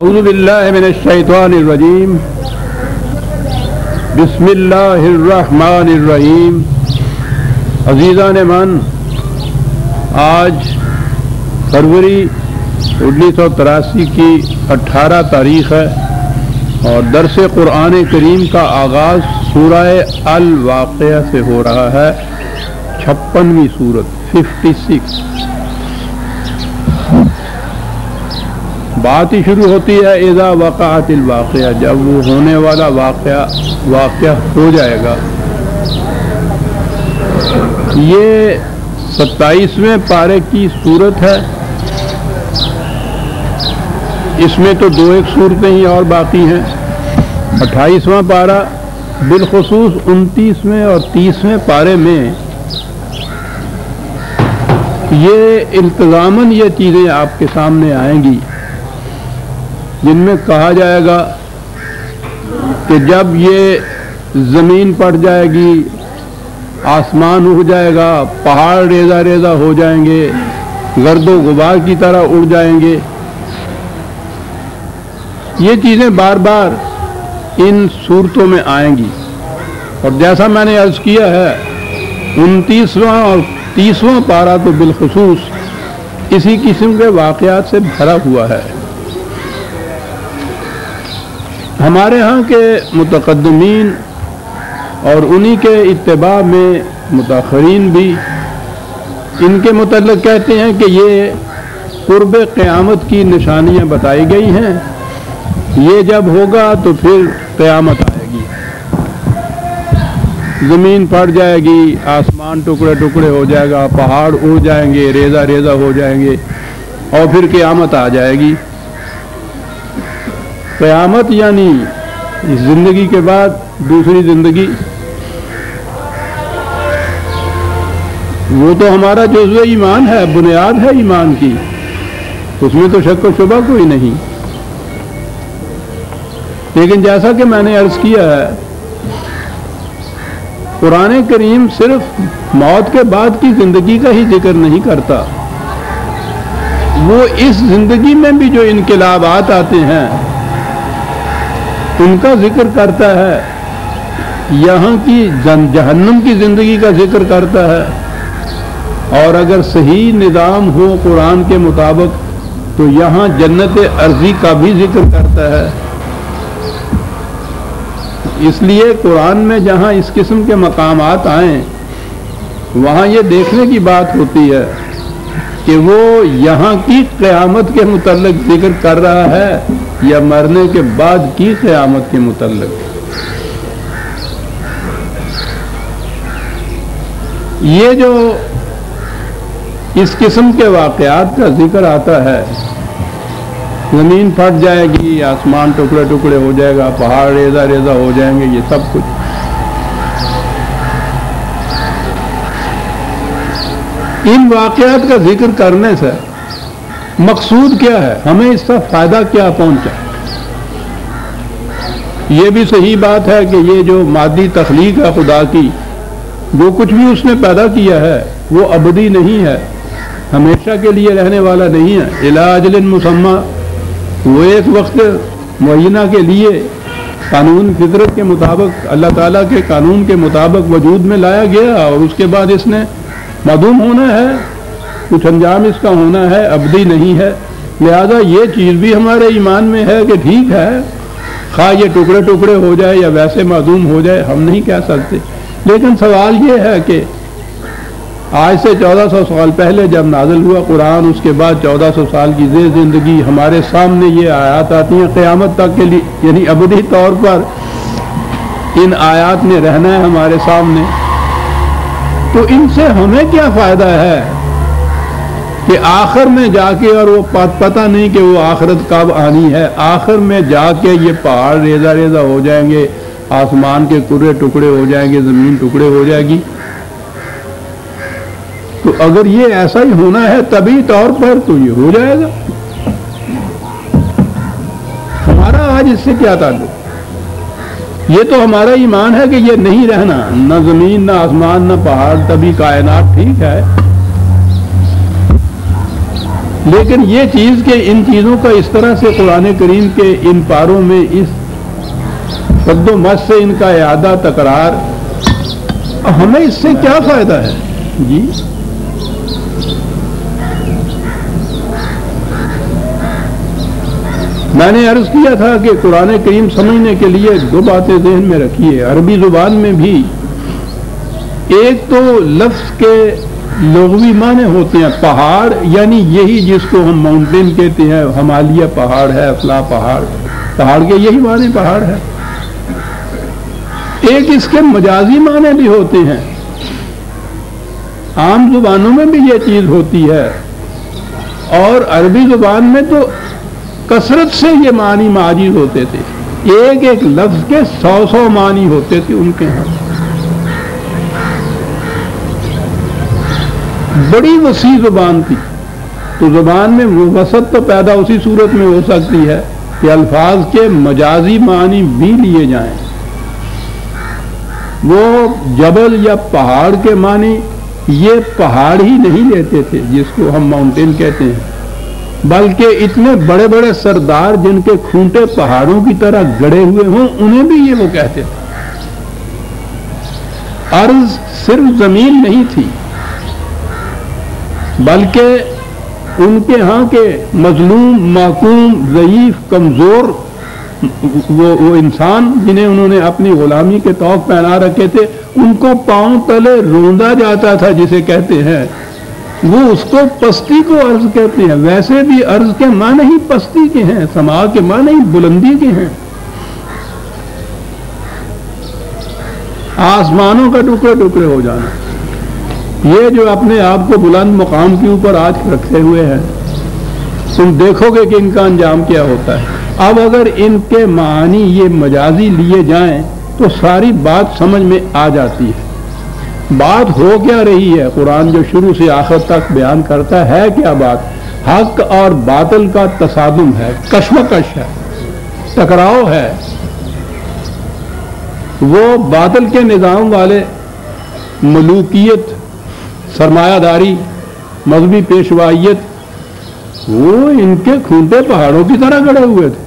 اعوذ باللہ من الشیطان الرجیم بسم اللہ الرحمن الرحیم۔ عزیزان من، آج فروری 1983 کی 18 تاریخ ہے اور درس قرآن کریم کا آغاز سورہ الواقعہ سے ہو رہا ہے۔ 56ویں سورت 56۔ بات ہی شروع ہوتی ہے اذا وقعت الواقعہ، جب وہ ہونے والا واقعہ ہو جائے گا۔ یہ 27ویں پارے کی سورت ہے۔ اس میں تو 2 سورتیں ہی اور باقی ہیں۔ 28واں پارہ بالخصوص 29ویں اور 30ویں پارے میں یہ التزاماً یہ چیزیں آپ کے سامنے آئیں گی، جن میں کہا جائے گا کہ جب یہ زمین پٹ جائے گی، آسمان اڑ جائے گا، پہاڑ ریزہ ریزہ ہو جائیں گے، گرد و غبار کی طرح اڑ جائیں گے۔ یہ چیزیں بار بار ان صورتوں میں آئیں گی، اور جیسا میں نے عرض کیا ہے 29واں اور 30واں پارہ تو بالخصوص اسی قسم کے واقعات سے بھرا ہوا ہے۔ ہمارے ہاں کے متقدمین اور انہی کے اتباع میں متاخرین بھی ان کے متعلق کہتے ہیں کہ یہ قرب قیامت کی نشانیاں بتائی گئی ہیں، یہ جب ہوگا تو پھر قیامت آئے گی، زمین پھٹ جائے گی، آسمان ٹکڑے ٹکڑے ہو جائے گا، پہاڑ اڑ جائیں گے، ریزہ ریزہ ہو جائیں گے، اور پھر قیامت آ جائے گی۔ قیامت یعنی اس زندگی کے بعد دوسری زندگی، وہ تو ہمارا جزو ایمان ہے، بنیاد ہے ایمان کی، اس میں تو شک و شبہ کوئی نہیں۔ لیکن جیسا کہ میں نے عرض کیا ہے، قرآن کریم صرف موت کے بعد کی زندگی کا ہی ذکر نہیں کرتا، وہ اس زندگی میں بھی جو انقلابات آتے ہیں ان کا ذکر کرتا ہے، یہاں کی جہنم کی زندگی کا ذکر کرتا ہے، اور اگر صحیح نظام ہو قرآن کے مطابق تو یہاں جنت ارضی کا بھی ذکر کرتا ہے۔ اس لیے قرآن میں جہاں اس قسم کے مقامات آئیں وہاں یہ دیکھنے کی بات ہوتی ہے کہ وہ یہاں کی قیامت کے متعلق ذکر کر رہا ہے یا مرنے کے بعد کی قیامت کے متعلق۔ یہ جو اس قسم کے واقعات کا ذکر آتا ہے، زمین پھٹ جائے گی، آسمان ٹکڑے ٹکڑے ہو جائے گا، پہاڑ ریزہ ریزہ ہو جائیں گے، یہ سب کچھ ان واقعات کا ذکر کرنے سے مقصود کیا ہے، ہمیں اس کا فائدہ کیا پہنچا۔ یہ بھی صحیح بات ہے کہ یہ جو مادی تخلیق ہے خدا کی، جو کچھ بھی اس نے پیدا کیا ہے وہ ابدی نہیں ہے، ہمیشہ کے لیے رہنے والا نہیں ہے۔ الی اجل مسمی، وہ ایک وقت معینہ کے لیے قانون فطرت کے مطابق، اللہ تعالیٰ کے قانون کے مطابق وجود میں لایا گیا، اور اس کے بعد اس نے معدوم ہونا ہے، کچھ انجام اس کا ہونا ہے، ابدی نہیں ہے۔ لہذا یہ چیز بھی ہمارے ایمان میں ہے کہ ٹھیک ہے، خواہ یہ ٹکڑے ٹکڑے ہو جائے یا ویسے معدوم ہو جائے، ہم نہیں کہہ سکتے۔ لیکن سوال یہ ہے کہ آج سے 1400 سال پہلے جب نازل ہوا قرآن، اس کے بعد 1400 سال کی زیر زندگی ہمارے سامنے یہ آیات آتی ہیں قیامت تک کے لیے، یعنی ابدی طور پر ان آیات نے رہنا ہے ہمارے سامنے، تو ان سے ہمیں کیا فائدہ ہے کہ آخر میں جا کے، اور وہ پتہ نہیں کہ وہ آخرت کب آنی ہے، آخر میں جا کے یہ پہاڑ ریزہ ریزہ ہو جائیں گے، آسمان کے کرے ٹکڑے ہو جائیں گے، زمین ٹکڑے ہو جائے گی۔ تو اگر یہ ایسا ہی ہونا ہے طبی طور پر تو یہ ہو جائے گا، ہمارا آج اس سے کیا تعلق؟ یہ تو ہمارا ایمان ہے کہ یہ نہیں رہنا، نہ زمین نہ آسمان نہ پہاڑ، طبی کائنات ٹھیک ہے، لیکن یہ چیز کہ ان چیزوں کا اس طرح سے قرآن کریم کے ان پاروں میں اس شد و مس سے ان کا اعادہ تکرار، ہمیں اس سے کیا فائدہ ہے؟ جی میں نے عرض کیا تھا کہ قرآن کریم سمجھنے کے لیے دو باتیں ذہن میں رکھیے. عربی زبان میں بھی ایک تو لفظ کے لغوی معنی ہوتے ہیں. پہاڑ یعنی یہی جس کو ہم ماؤنٹین کہتے ہیں، ہمالیہ پہاڑ ہے، فلاں پہاڑ، پہاڑ کے یہی معنی پہاڑ ہے. ایک اس کے مجازی معنی بھی ہوتے ہیں، عام زبانوں میں بھی یہ چیز ہوتی ہے، اور عربی زبان میں تو کثرت سے یہ معنی معجز ہوتے تھے. ایک ایک لفظ کے 100 معنی ہوتے تھے ان کے ہاں. بڑی وسیع زبان تھی. تو زبان میں وسعت تو پیدا اسی صورت میں ہو سکتی ہے کہ الفاظ کے مجازی معنی بھی لیے جائیں. وہ جبل یا پہاڑ کے معنی یہ پہاڑ ہی نہیں لیتے تھے جس کو ہم ماؤنٹین کہتے ہیں، بلکہ اتنے بڑے بڑے سردار جن کے کھونٹے پہاڑوں کی طرح گڑے ہوئے ہوں انہیں بھی یہ وہ کہتے تھے. ارض صرف زمین نہیں تھی، بلکہ ان کے ہاں کے مظلوم، محکوم، ضعیف، کمزور وہ انسان جنہیں انہوں نے اپنی غلامی کے طوق پہنا رکھے تھے، ان کو پاؤں تلے روندا جاتا تھا جسے کہتے ہیں. وہ اس کو پستی کو عرض کہتے ہیں. ویسے بھی عرض کے معنی ہی پستی کے ہیں، سما کے معنی ہی بلندی کے ہیں. آسمانوں کا ٹکڑے ٹکڑے ہو جانا. یہ جو اپنے آپ کو بلند مقام کے اوپر آج رکھے ہوئے ہیں، تم دیکھو گے کہ ان کا انجام کیا ہوتا ہے. اب اگر ان کے معنی یہ مجازی لیے جائیں تو ساری بات سمجھ میں آ جاتی ہے. بات ہو کیا رہی ہے؟ قرآن جو شروع سے آخر تک بیان کرتا ہے کیا بات؟ حق اور باطل کا تصادم ہے، کشمکش ہے، ٹکراؤ ہے. وہ باطل کے نظام والے ملوکیت، سرمایہ داری، مذہبی پیشوائیت، وہ ان کے کھونٹے پہاڑوں کی طرح گڑے ہوئے تھے.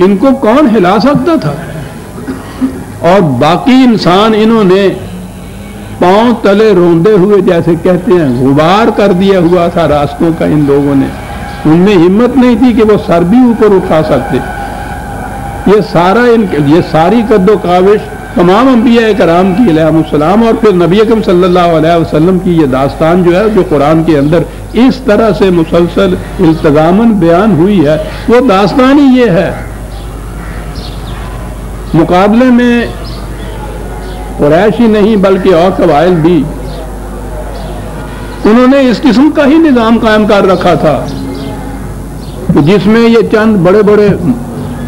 ان کو کون ہلا سکتا تھا؟ اور باقی انسان انہوں نے پاؤں تلے روندے ہوئے جیسے کہتے ہیں غبار کر دیا ہوا تھا راستوں کا. ان لوگوں نے، ان میں ہمت نہیں تھی کہ وہ سر بھی اوپر اٹھا سکتے. یہ ساری قد و کاوش تمام انبیاء کرام کی علیہم السلام اور پھر نبی اکرم صلی اللہ علیہ وسلم کی یہ داستان جو ہے، جو قرآن کے اندر اس طرح سے مسلسل التزاماً بیان ہوئی ہے، وہ داستان ہی یہ ہے. مقابلے میں قریش ہی نہیں بلکہ اور قبائل بھی انہوں نے اس قسم کا ہی نظام قائم کر رکھا تھا، جس میں یہ چند بڑے بڑے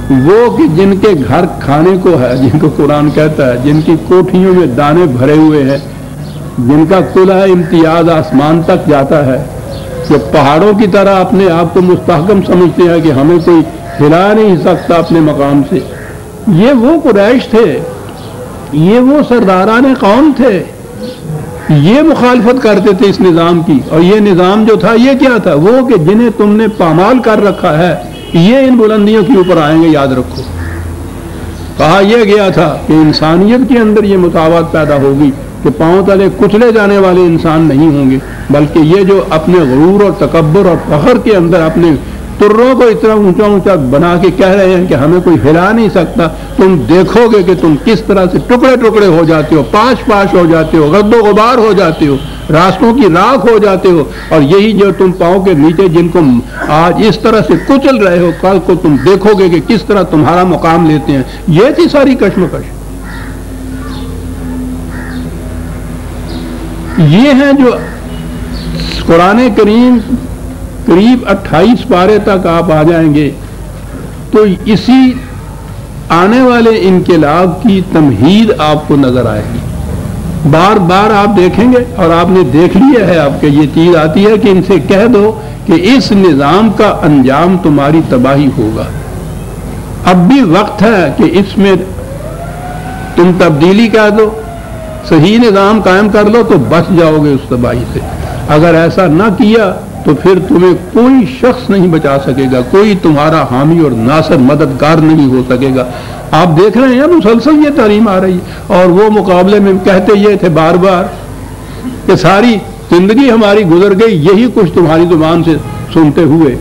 وہ کہ جن کے گھر کھانے کو ہے، جن کو قرآن کہتا ہے، جن کی کوٹھیوں میں دانے بھرے ہوئے ہیں، جن کا قلعہ امتیاز آسمان تک جاتا ہے، جو پہاڑوں کی طرح اپنے آپ کو مستحکم سمجھتے ہیں کہ ہمیں کوئی ہلا نہیں سکتا اپنے مقام سے. یہ وہ قریش تھے، یہ وہ سرداران قوم تھے، یہ مخالفت کرتے تھے اس نظام کی. اور یہ نظام جو تھا یہ کیا تھا؟ وہ کہ جنہیں تم نے پامال کر رکھا ہے یہ ان بلندیوں کے اوپر آئیں گے، یاد رکھو. کہا یہ گیا تھا کہ انسانیت کے اندر یہ مساوات پیدا ہوگی کہ پاؤں تلے کچلے جانے والے انسان نہیں ہوں گے، بلکہ یہ جو اپنے غرور اور تکبر اور فخر کے اندر اپنے تروں کو اتنا اونچا اونچا بنا کے کہہ رہے ہیں کہ ہمیں کوئی ہلا نہیں سکتا. تم دیکھو گے کہ تم کس طرح سے ٹکڑے ٹکڑے ہو جاتے ہو، پاش پاش ہو جاتے ہو، گرد و غبار ہو جاتے ہو، راستوں کی راکھ ہو جاتے ہو. اور یہی جو تم پاؤں کے نیچے جن کو آج اس طرح سے کچل رہے ہو، کل کو تم دیکھو گے کہ کس طرح تمہارا مقام لیتے ہیں. یہ تھی ساری کشمکش. یہ ہیں جو قرآن کریم قریب 28 پارے تک آپ آ جائیں گے تو اسی آنے والے انقلاب کی تمہید آپ کو نظر آئے گی. بار بار آپ دیکھیں گے اور آپ نے دیکھ لیا ہے، آپ کے یہ چیز آتی ہے کہ ان سے کہہ دو کہ اس نظام کا انجام تمہاری تباہی ہوگا. اب بھی وقت ہے کہ اس میں تم تبدیلی کر دو، صحیح نظام قائم کر لو تو بچ جاؤ گے اس تباہی سے. اگر ایسا نہ کیا تو پھر تمہیں کوئی شخص نہیں بچا سکے گا، کوئی تمہارا حامی اور ناصر مددگار نہیں ہو سکے گا۔ آپ دیکھ رہے ہیں مسلسل یہ تعلیم آ رہی ہے، اور وہ مقابلے میں کہتے یہ تھے بار بار کہ ساری زندگی ہماری گزر گئی یہی کچھ تمہاری زبان سے سنتے ہوئے،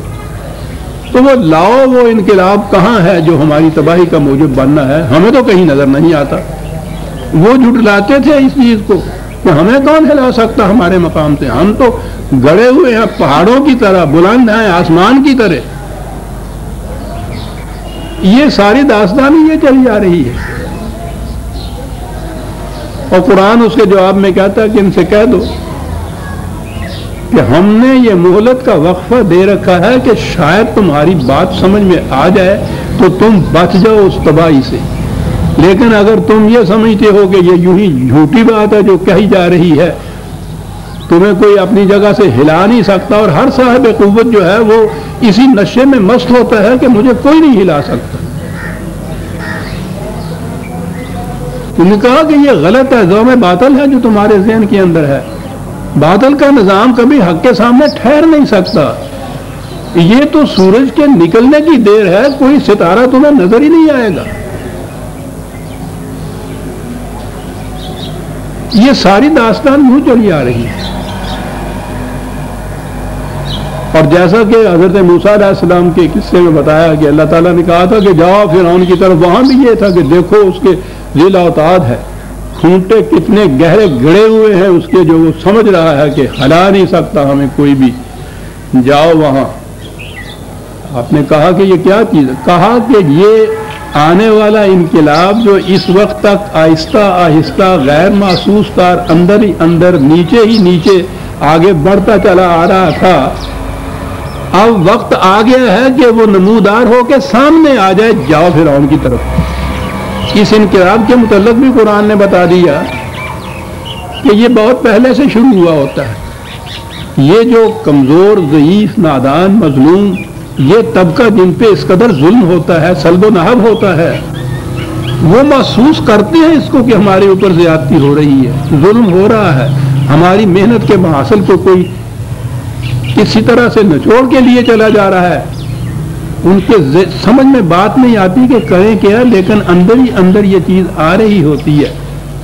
تو وہ لاؤ وہ انقلاب کہاں ہے جو ہماری تباہی کا موجب بننا ہے؟ ہمیں تو کہیں نظر نہیں آتا۔ وہ جھٹلاتے تھے اس چیز کو کہ ہمیں کون ہلا سکتا ہمارے مقام سے، ہم تو گڑے ہوئے ہیں پہاڑوں کی طرح، بلند ہیں آسمان کی طرح۔ یہ ساری داستان یہ چلی جا رہی ہے، اور قرآن اس کے جواب میں کہتا ہے کہ ان سے کہہ دو کہ ہم نے یہ مہلت کا وقفہ دے رکھا ہے کہ شاید تمہاری بات سمجھ میں آ جائے تو تم بچ جاؤ اس تباہی سے، لیکن اگر تم یہ سمجھتے ہو کہ یہ یوں ہی جھوٹی بات ہے جو کہی جا رہی ہے، تمہیں کوئی اپنی جگہ سے ہلا نہیں سکتا، اور ہر صاحب قوت جو ہے وہ اسی نشے میں مست ہوتا ہے کہ مجھے کوئی نہیں ہلا سکتا۔ انہوں نے کہا کہ یہ غلط ہے، ذوق باطل ہے جو تمہارے ذہن کے اندر ہے، باطل کا نظام کبھی حق کے سامنے ٹھہر نہیں سکتا، یہ تو سورج کے نکلنے کی دیر ہے، کوئی ستارہ تمہیں نظر ہی نہیں آئے گا۔ یہ ساری داستان یوں چلی آ رہی ہے، اور جیسا کہ حضرت موسیٰ علیہ السلام کے قصے میں بتایا کہ اللہ تعالیٰ نے کہا تھا کہ جاؤ فرعون کی طرف، وہاں بھی یہ تھا کہ دیکھو اس کے ذیل اوتاد ہے، کھونٹے کتنے گہرے گڑے ہوئے ہیں اس کے، جو وہ سمجھ رہا ہے کہ ہلا نہیں سکتا ہمیں کوئی بھی، جاؤ وہاں۔ آپ نے کہا کہ یہ کیا چیز ہے؟ کہا کہ یہ آنے والا انقلاب جو اس وقت تک آہستہ آہستہ غیر محسوس طور اندر ہی اندر نیچے ہی نیچے آگے بڑھتا چلا آ رہا تھا، اب وقت آ گیا ہے کہ وہ نمودار ہو کے سامنے آ جائے، جاؤ فرعون کی طرف۔ اس انقلاب کے متعلق بھی قرآن نے بتا دیا کہ یہ بہت پہلے سے شروع ہوا ہوتا ہے۔ یہ جو کمزور، ضعیف، نادان، مظلوم، یہ طبقہ جن پہ اس قدر ظلم ہوتا ہے، سلب و نہب ہوتا ہے، وہ محسوس کرتے ہیں اس کو کہ ہمارے اوپر زیادتی ہو رہی ہے، ظلم ہو رہا ہے، ہماری محنت کے محاصل کو کوئی کسی طرح سے نچوڑ کے لیے چلا جا رہا ہے۔ ان کے سمجھ میں بات نہیں آتی کہ کریں کیا، لیکن اندر ہی اندر یہ چیز آ رہی ہوتی ہے۔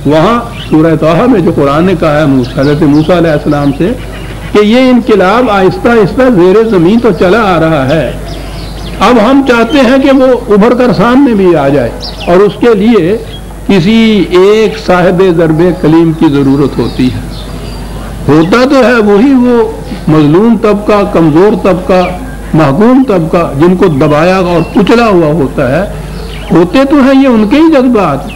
وہاں سورہ طٰہٰ میں جو قرآن نے کہا ہے حضرت موسیٰ علیہ السلام سے کہ یہ انقلاب آہستہ آہستہ زیر زمین تو چلا آ رہا ہے، اب ہم چاہتے ہیں کہ وہ ابھر کر سامنے بھی آ جائے، اور اس کے لیے کسی ایک صاحب ضرب کلیم کی ضرورت ہوتی ہے۔ ہوتا تو ہے وہی وہ مظلوم طبقہ، کمزور طبقہ، محکوم طبقہ، جن کو دبایا اور کچلا ہوا ہوتا ہے، ہوتے تو ہیں یہ ان کے ہی جذبات،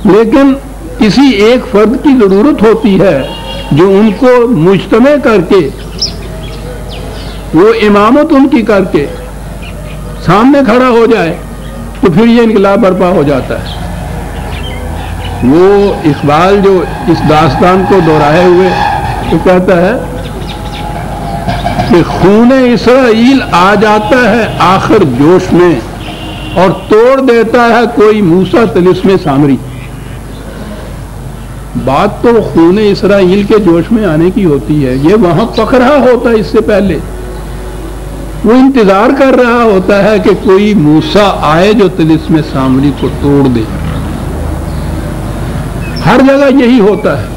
لیکن کسی ایک فرد کی ضرورت ہوتی ہے جو ان کو مجتمع کر کے، وہ امامت ان کی کر کے سامنے کھڑا ہو جائے، تو پھر یہ انقلاب برپا ہو جاتا ہے۔ وہ اقبال جو اس داستان کو دہرائے ہوئے تو کہتا ہے کہ خون اسرائیل آ جاتا ہے آخر جوش میں، اور توڑ دیتا ہے کوئی موسیٰ طلسم سامری۔ بات تو خون اسرائیل کے جوش میں آنے کی ہوتی ہے، یہ وہاں پک رہا ہوتا ہے، اس سے پہلے وہ انتظار کر رہا ہوتا ہے کہ کوئی موسیٰ آئے جو طلسم سامری کو توڑ دے۔ ہر جگہ یہی ہوتا ہے،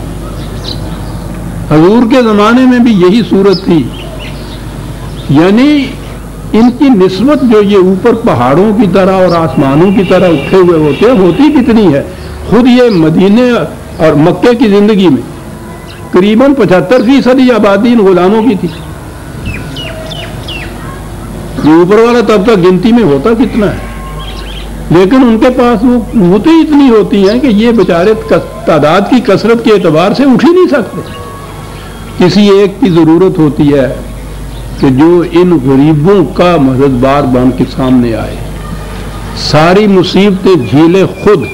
حضور کے زمانے میں بھی یہی صورت تھی، یعنی ان کی نسبت جو یہ اوپر پہاڑوں کی طرح اور آسمانوں کی طرح اٹھے ہوئے ہوتے ہیں، ہوتی کتنی ہے؟ خود یہ مدینے اور مکے کی زندگی میں قریباً 75% آبادی ان غلاموں کی تھی۔ یہ اوپر والا طبقہ گنتی میں ہوتا کتنا ہے، لیکن ان کے پاس وہ قوتیں اتنی ہوتی ہیں کہ یہ بیچارے تعداد کی کثرت کے اعتبار سے اٹھ ہی نہیں سکتے۔ کسی ایک کی ضرورت ہوتی ہے کہ جو ان غریبوں کا مددگار بن کے سامنے آئے، ساری مصیبتیں جھیلے خود،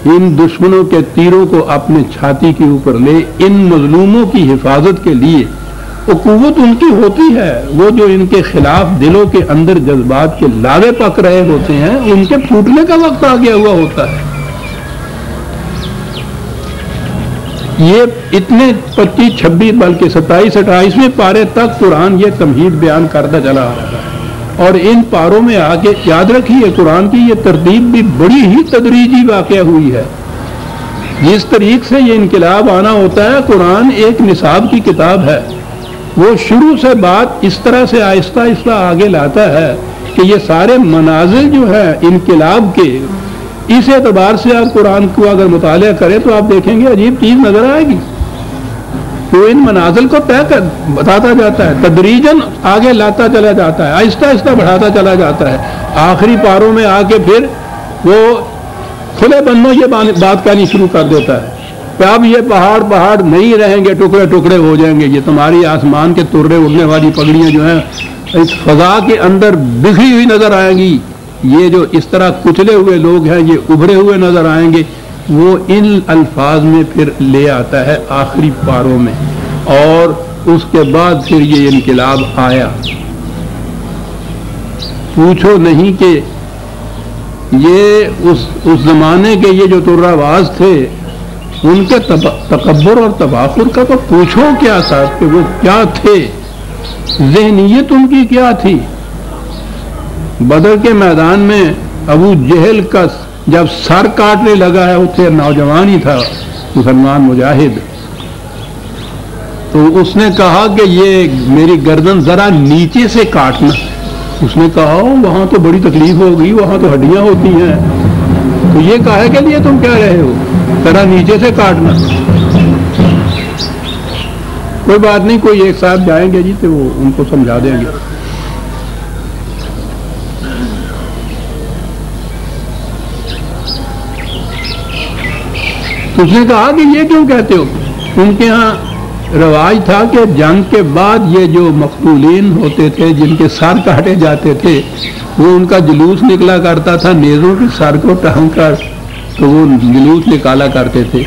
ان دشمنوں کے تیروں کو اپنے چھاتی کے اوپر لے، ان مظلوموں کی حفاظت کے لیے وہ قوت ان کی ہوتی ہے۔ وہ جو ان کے خلاف دلوں کے اندر جذبات کے لاوے پک رہے ہوتے ہیں، ان کے پھوٹنے کا وقت آ گیا ہوا ہوتا ہے۔ یہ اتنے 25 26 بلکہ 27 28ویں پارے تک قرآن یہ تمہید بیان کرتا چلا آ رہا ہے، اور ان پاروں میں آ کے یاد رکھیے قرآن کی یہ ترتیب بھی بڑی ہی تدریجی واقع ہوئی ہے۔ جس طریق سے یہ انقلاب آنا ہوتا ہے، قرآن ایک نصاب کی کتاب ہے، وہ شروع سے بات اس طرح سے آہستہ آہستہ آگے لاتا ہے کہ یہ سارے منازل جو ہیں انقلاب کے، اس اعتبار سے آپ قرآن کو اگر مطالعہ کریں تو آپ دیکھیں گے عجیب چیز نظر آئے گی۔ تو ان منازل کو طے کر بتاتا جاتا ہے، تدریجاً آگے لاتا چلا جاتا ہے، آہستہ آہستہ بڑھاتا چلا جاتا ہے، آخری پاروں میں آ کے پھر وہ کھلے بندوں یہ بات کہنی شروع کر دیتا ہے کہ اب یہ پہاڑ نہیں رہیں گے، ٹکڑے ٹکڑے ہو جائیں گے، یہ تمہاری آسمان کے ترے اڑنے والی پگڑیاں جو ہیں اس فضا کے اندر بکھری ہوئی نظر آئیں گی، یہ جو اس طرح کچلے ہوئے لوگ ہیں یہ ابھرے ہوئے نظر آئیں گے۔ وہ ان الفاظ میں پھر لے آتا ہے آخری پاروں میں، اور اس کے بعد پھر یہ انقلاب آیا۔ پوچھو نہیں کہ یہ اس زمانے کے یہ جو طراواز تھے ان کے تکبر اور تفاخر کا تو پوچھو کیا تھا کہ وہ کیا تھے، ذہنیت ان کی کیا تھی۔ بدر کے میدان میں ابو جہل کا جب سر کاٹنے لگا ہے، اسے نوجوان ہی تھا مسلمان مجاہد، تو اس نے کہا کہ یہ میری گردن ذرا نیچے سے کاٹنا۔ اس نے کہا وہاں تو بڑی تکلیف ہوگی، وہاں تو ہڈیاں ہوتی ہیں، تو یہ کہے کے لیے تم کہہ رہے ہو ذرا نیچے سے کاٹنا۔ کوئی بات نہیں، کوئی ایک ساتھ جائیں گے جی تو وہ ان کو سمجھا دیں گے۔ تو اس نے کہا کہ یہ کیوں کہتے ہو؟ ان کے ہاں رواج تھا کہ جنگ کے بعد یہ جو مقتولین ہوتے تھے جن کے سر کاٹے جاتے تھے، وہ ان کا جلوس نکلا کرتا تھا، نیزوں کے سر کو ٹانگ کر تو وہ جلوس نکالا کرتے تھے۔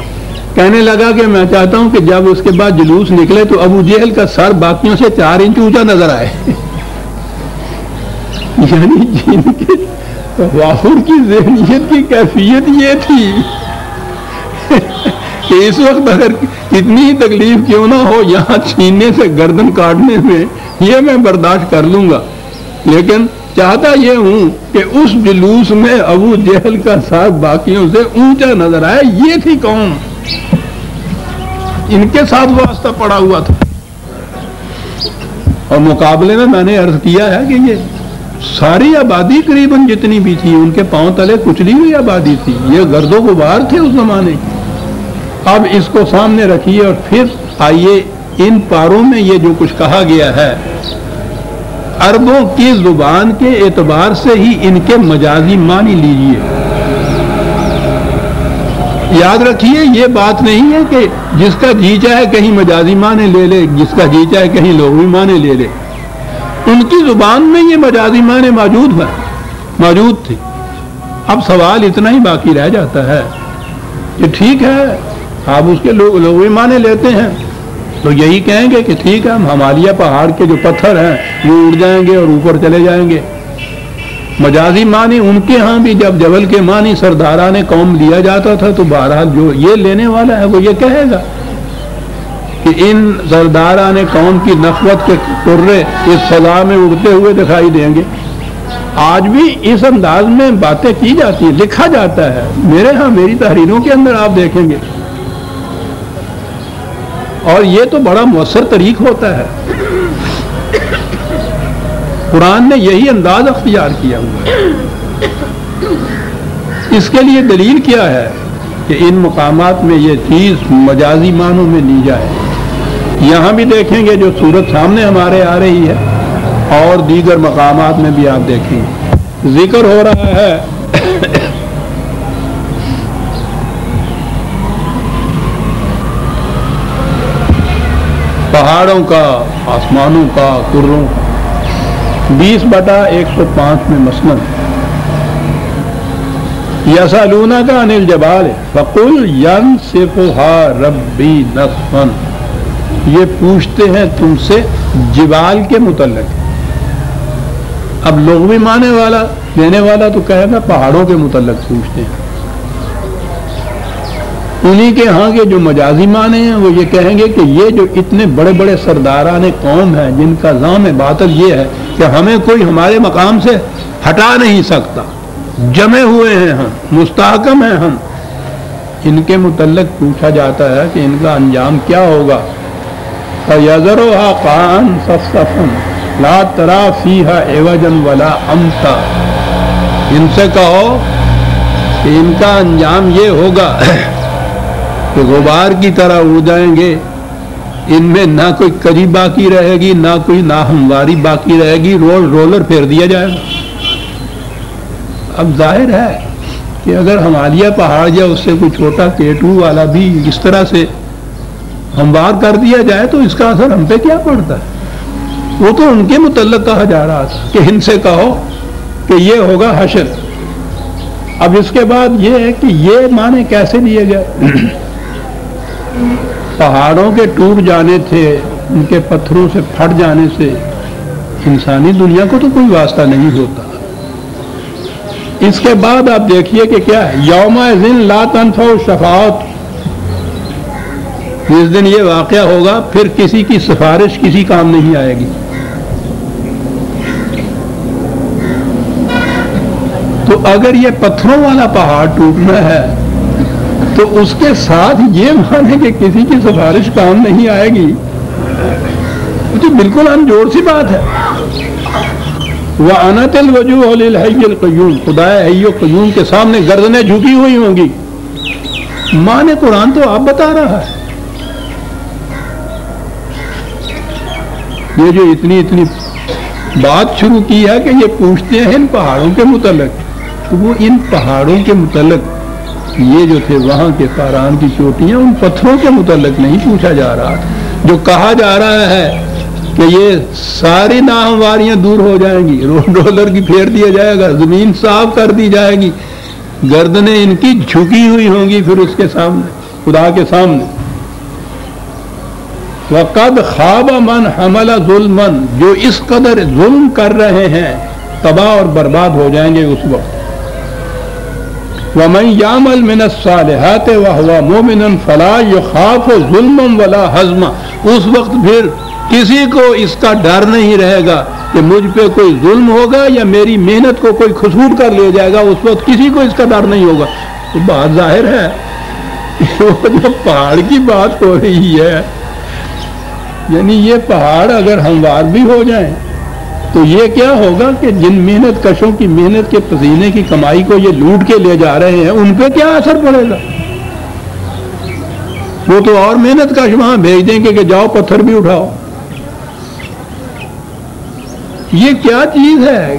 کہنے لگا کہ میں چاہتا ہوں کہ جب اس کے بعد جلوس نکلے تو ابو جہل کا سر باقیوں سے 4 انچ اونچا نظر آئے۔ یعنی جن کے تفاخر کی ذہنیت کی کیفیت یہ تھی کہ اس وقت اگر کتنی ہی تکلیف کیوں نہ ہو، یہاں چھیننے سے گردن کاٹنے میں یہ میں برداشت کر لوں گا، لیکن چاہتا یہ ہوں کہ اس جلوس میں ابو جہل کا سر باقیوں سے اونچا نظر آئے۔ یہ تھی قوم، ان کے ساتھ واسطہ پڑا ہوا تھا۔ اور مقابلے میں نے عرض کیا ہے کہ یہ ساری آبادی قریباً جتنی بھی تھی ان کے پاؤں تلے کچلی ہوئی آبادی تھی، یہ گرد و غبار تھے اس زمانے کی۔ اب اس کو سامنے رکھیے اور پھر آئیے ان پاروں میں یہ جو کچھ کہا گیا ہے، عربوں کی زبان کے اعتبار سے ہی ان کے مجازی معنی لیجئے۔ یاد رکھیے یہ بات نہیں ہے کہ جس کا جی چاہے کہیں مجازی معنی لے لے، جس کا جی چاہے کہیں لغوی معنی لے لے۔ ان کی زبان میں یہ مجازی معنی موجود تھے۔ اب سوال اتنا ہی باقی رہ جاتا ہے کہ ٹھیک ہے آپ اس کے لغوی معنی لیتے ہیں تو یہی کہیں گے کہ ٹھیک ہے ہمالیہ پہاڑ کے جو پتھر ہیں وہ اڑ جائیں گے اور اوپر چلے جائیں گے۔ مجازی معنی ان کے ہاں بھی جب جبل کے معنی سرداران قوم لیا جاتا تھا تو بہرحال جو یہ لینے والا ہے وہ یہ کہے گا کہ ان سرداران قوم کی نخوت کے ترے اس فضا میں اڑتے ہوئے دکھائی دیں گے۔ آج بھی اس انداز میں باتیں کی جاتی ہیں، لکھا جاتا ہے، میرے ہاں میری تحریروں کے اندر آپ دیکھیں گے، اور یہ تو بڑا مؤثر طریق ہوتا ہے۔ قرآن نے یہی انداز اختیار کیا ہوا ہے۔ اس کے لیے دلیل کیا ہے کہ ان مقامات میں یہ چیز مجازی معنوں میں لی جائے۔ یہاں بھی دیکھیں گے جو صورت سامنے ہمارے آ رہی ہے اور دیگر مقامات میں بھی آپ دیکھیں گے ذکر ہو رہا ہے پہاڑوں کا، آسمانوں کا، کروں کا۔ 20/105 میں مثلاً یسألونک عن الجبال فقل ینسفها ربی نسفا، یہ پوچھتے ہیں تم سے جبال کے متعلق۔ اب لغوی معنی والا لینے والا تو کہے گا پہاڑوں کے متعلق پوچھتے ہیں، انہی کے ہاں کے جو مجازی معنی ہیں وہ یہ کہیں گے کہ یہ جو اتنے بڑے بڑے سرداران قوم ہیں جن کا زعم باطل یہ ہے کہ ہمیں کوئی ہمارے مقام سے ہٹا نہیں سکتا، جمے ہوئے ہیں ہم، مستحکم ہیں ہم، ان کے متعلق پوچھا جاتا ہے کہ ان کا انجام کیا ہوگا؟ فَيَذَرُهَا قَاعًا صَفْصَفًا لَا تَرَىٰ فِيهَا عِوَجًا وَلَا أَمْتًا، ان سے کہو کہ ان کا انجام یہ ہوگا کہ غبار کی طرح اڑ جائیں گے، ان میں نہ کوئی کجی باقی رہے گی، نہ کوئی ناہمواری باقی رہے گی، رولر پھیر دیا جائے گا۔ اب ظاہر ہے کہ اگر ہمالیہ پہاڑ یا اس سے کوئی چھوٹا K2 والا بھی اس طرح سے ہموار کر دیا جائے تو اس کا اثر ہم پہ کیا پڑتا ہے؟ وہ تو ان کے متعلق کہا جا رہا تھا کہ ان سے کہو کہ یہ ہوگا حشر۔ اب اس کے بعد یہ ہے کہ یہ معنی کیسے لیے گئے؟ پہاڑوں کے ٹوٹ جانے تھے، ان کے پتھروں سے پھٹ جانے سے انسانی دنیا کو تو کوئی واسطہ نہیں ہوتا۔ اس کے بعد آپ دیکھیے کہ کیا ہے، یومئذ لا تنفع الشفاعۃ، جس دن یہ واقعہ ہوگا پھر کسی کی سفارش کسی کام نہیں آئے گی۔ تو اگر یہ پتھروں والا پہاڑ ٹوٹنا ہے تو اس کے ساتھ یہ مانے کہ کسی کی سفارش کام نہیں آئے گی، تو بالکل انجوڑ سی بات ہے۔ وَأَنَتِ الْوُجُوهُ لِلْحَيِّ الْقَيُّومِ، خدا حی و قیوم کے سامنے گردنیں جھکی ہوئی ہوں گی۔ مانے قرآن تو آپ بتا رہا ہے۔ یہ جو اتنی بات شروع کی ہے کہ یہ پوچھتے ہیں ان پہاڑوں کے متعلق، تو وہ ان پہاڑوں کے متعلق یہ جو تھے وہاں کے فاران کی چوٹیاں، ان پتھروں کے متعلق نہیں پوچھا جا رہا، جو کہا جا رہا ہے کہ یہ ساری ناہمواریاں دور ہو جائیں گی، رولر کی پھیر دیا جائے گا، زمین صاف کر دی جائے گی، گردنیں ان کی جھکی ہوئی ہوں گی پھر اس کے سامنے، خدا کے سامنے۔ وَقَدْ خَابَ مَنْ حَمَلَ ظُلْمًا، جو اس قدر ظلم کر رہے ہیں تباہ اور برباد ہو جائیں گے اس وقت۔ وَمَنْ يَعْمَلْ مِنَ الصَّالِحَاتِ وَهُوَ مُؤْمِنٌ فَلَا يَخَافُ ظُلْمًا وَلَا هَضْمًا، اس وقت پھر کسی کو اس کا ڈر نہیں رہے گا کہ مجھ پہ کوئی ظلم ہوگا یا میری محنت کو کوئی کھسوٹ کر لے جائے گا، اس وقت کسی کو اس کا ڈر نہیں ہوگا۔ تو بات ظاہر ہے وہ جو پہاڑ کی بات ہو رہی ہے، یعنی یہ پہاڑ اگر ہموار بھی ہو جائیں تو یہ کیا ہوگا کہ جن محنت کشوں کی محنت کے پسینے کی کمائی کو یہ لوٹ کے لے جا رہے ہیں ان پہ کیا اثر پڑے گا؟ وہ تو اور محنت کش وہاں بھیج دیں گے کہ جاؤ پتھر بھی اٹھاؤ۔ یہ کیا چیز ہے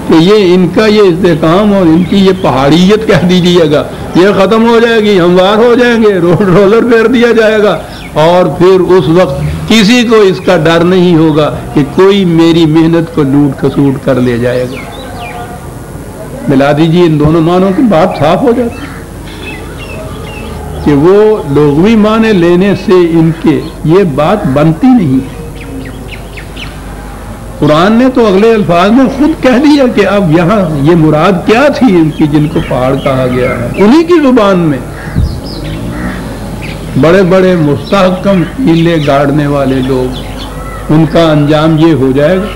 کہ یہ ان کا یہ استحکام اور ان کی یہ پہاڑیت کہہ دیجیے گا، یہ ختم ہو جائے گی، ہموار ہو جائیں گے، رولر پھیر دیا جائے گا، اور پھر اس وقت کسی کو اس کا ڈر نہیں ہوگا کہ کوئی میری محنت کو لوٹ کھسوٹ کر لے جائے گا۔ ملا دیجیے ان دونوں معنوں کی بات صاف ہو جاتی کہ وہ لغوی معنی لینے سے ان کے یہ بات بنتی نہیں ہے۔ قرآن نے تو اگلے الفاظ میں خود کہہ دیا کہ اب یہاں یہ مراد کیا تھی ان کی جن کو پہاڑ کہا گیا ہے، انہی کی زبان میں۔ بڑے بڑے مستحکم قلعے گاڑنے والے لوگ، ان کا انجام یہ ہو جائے گا۔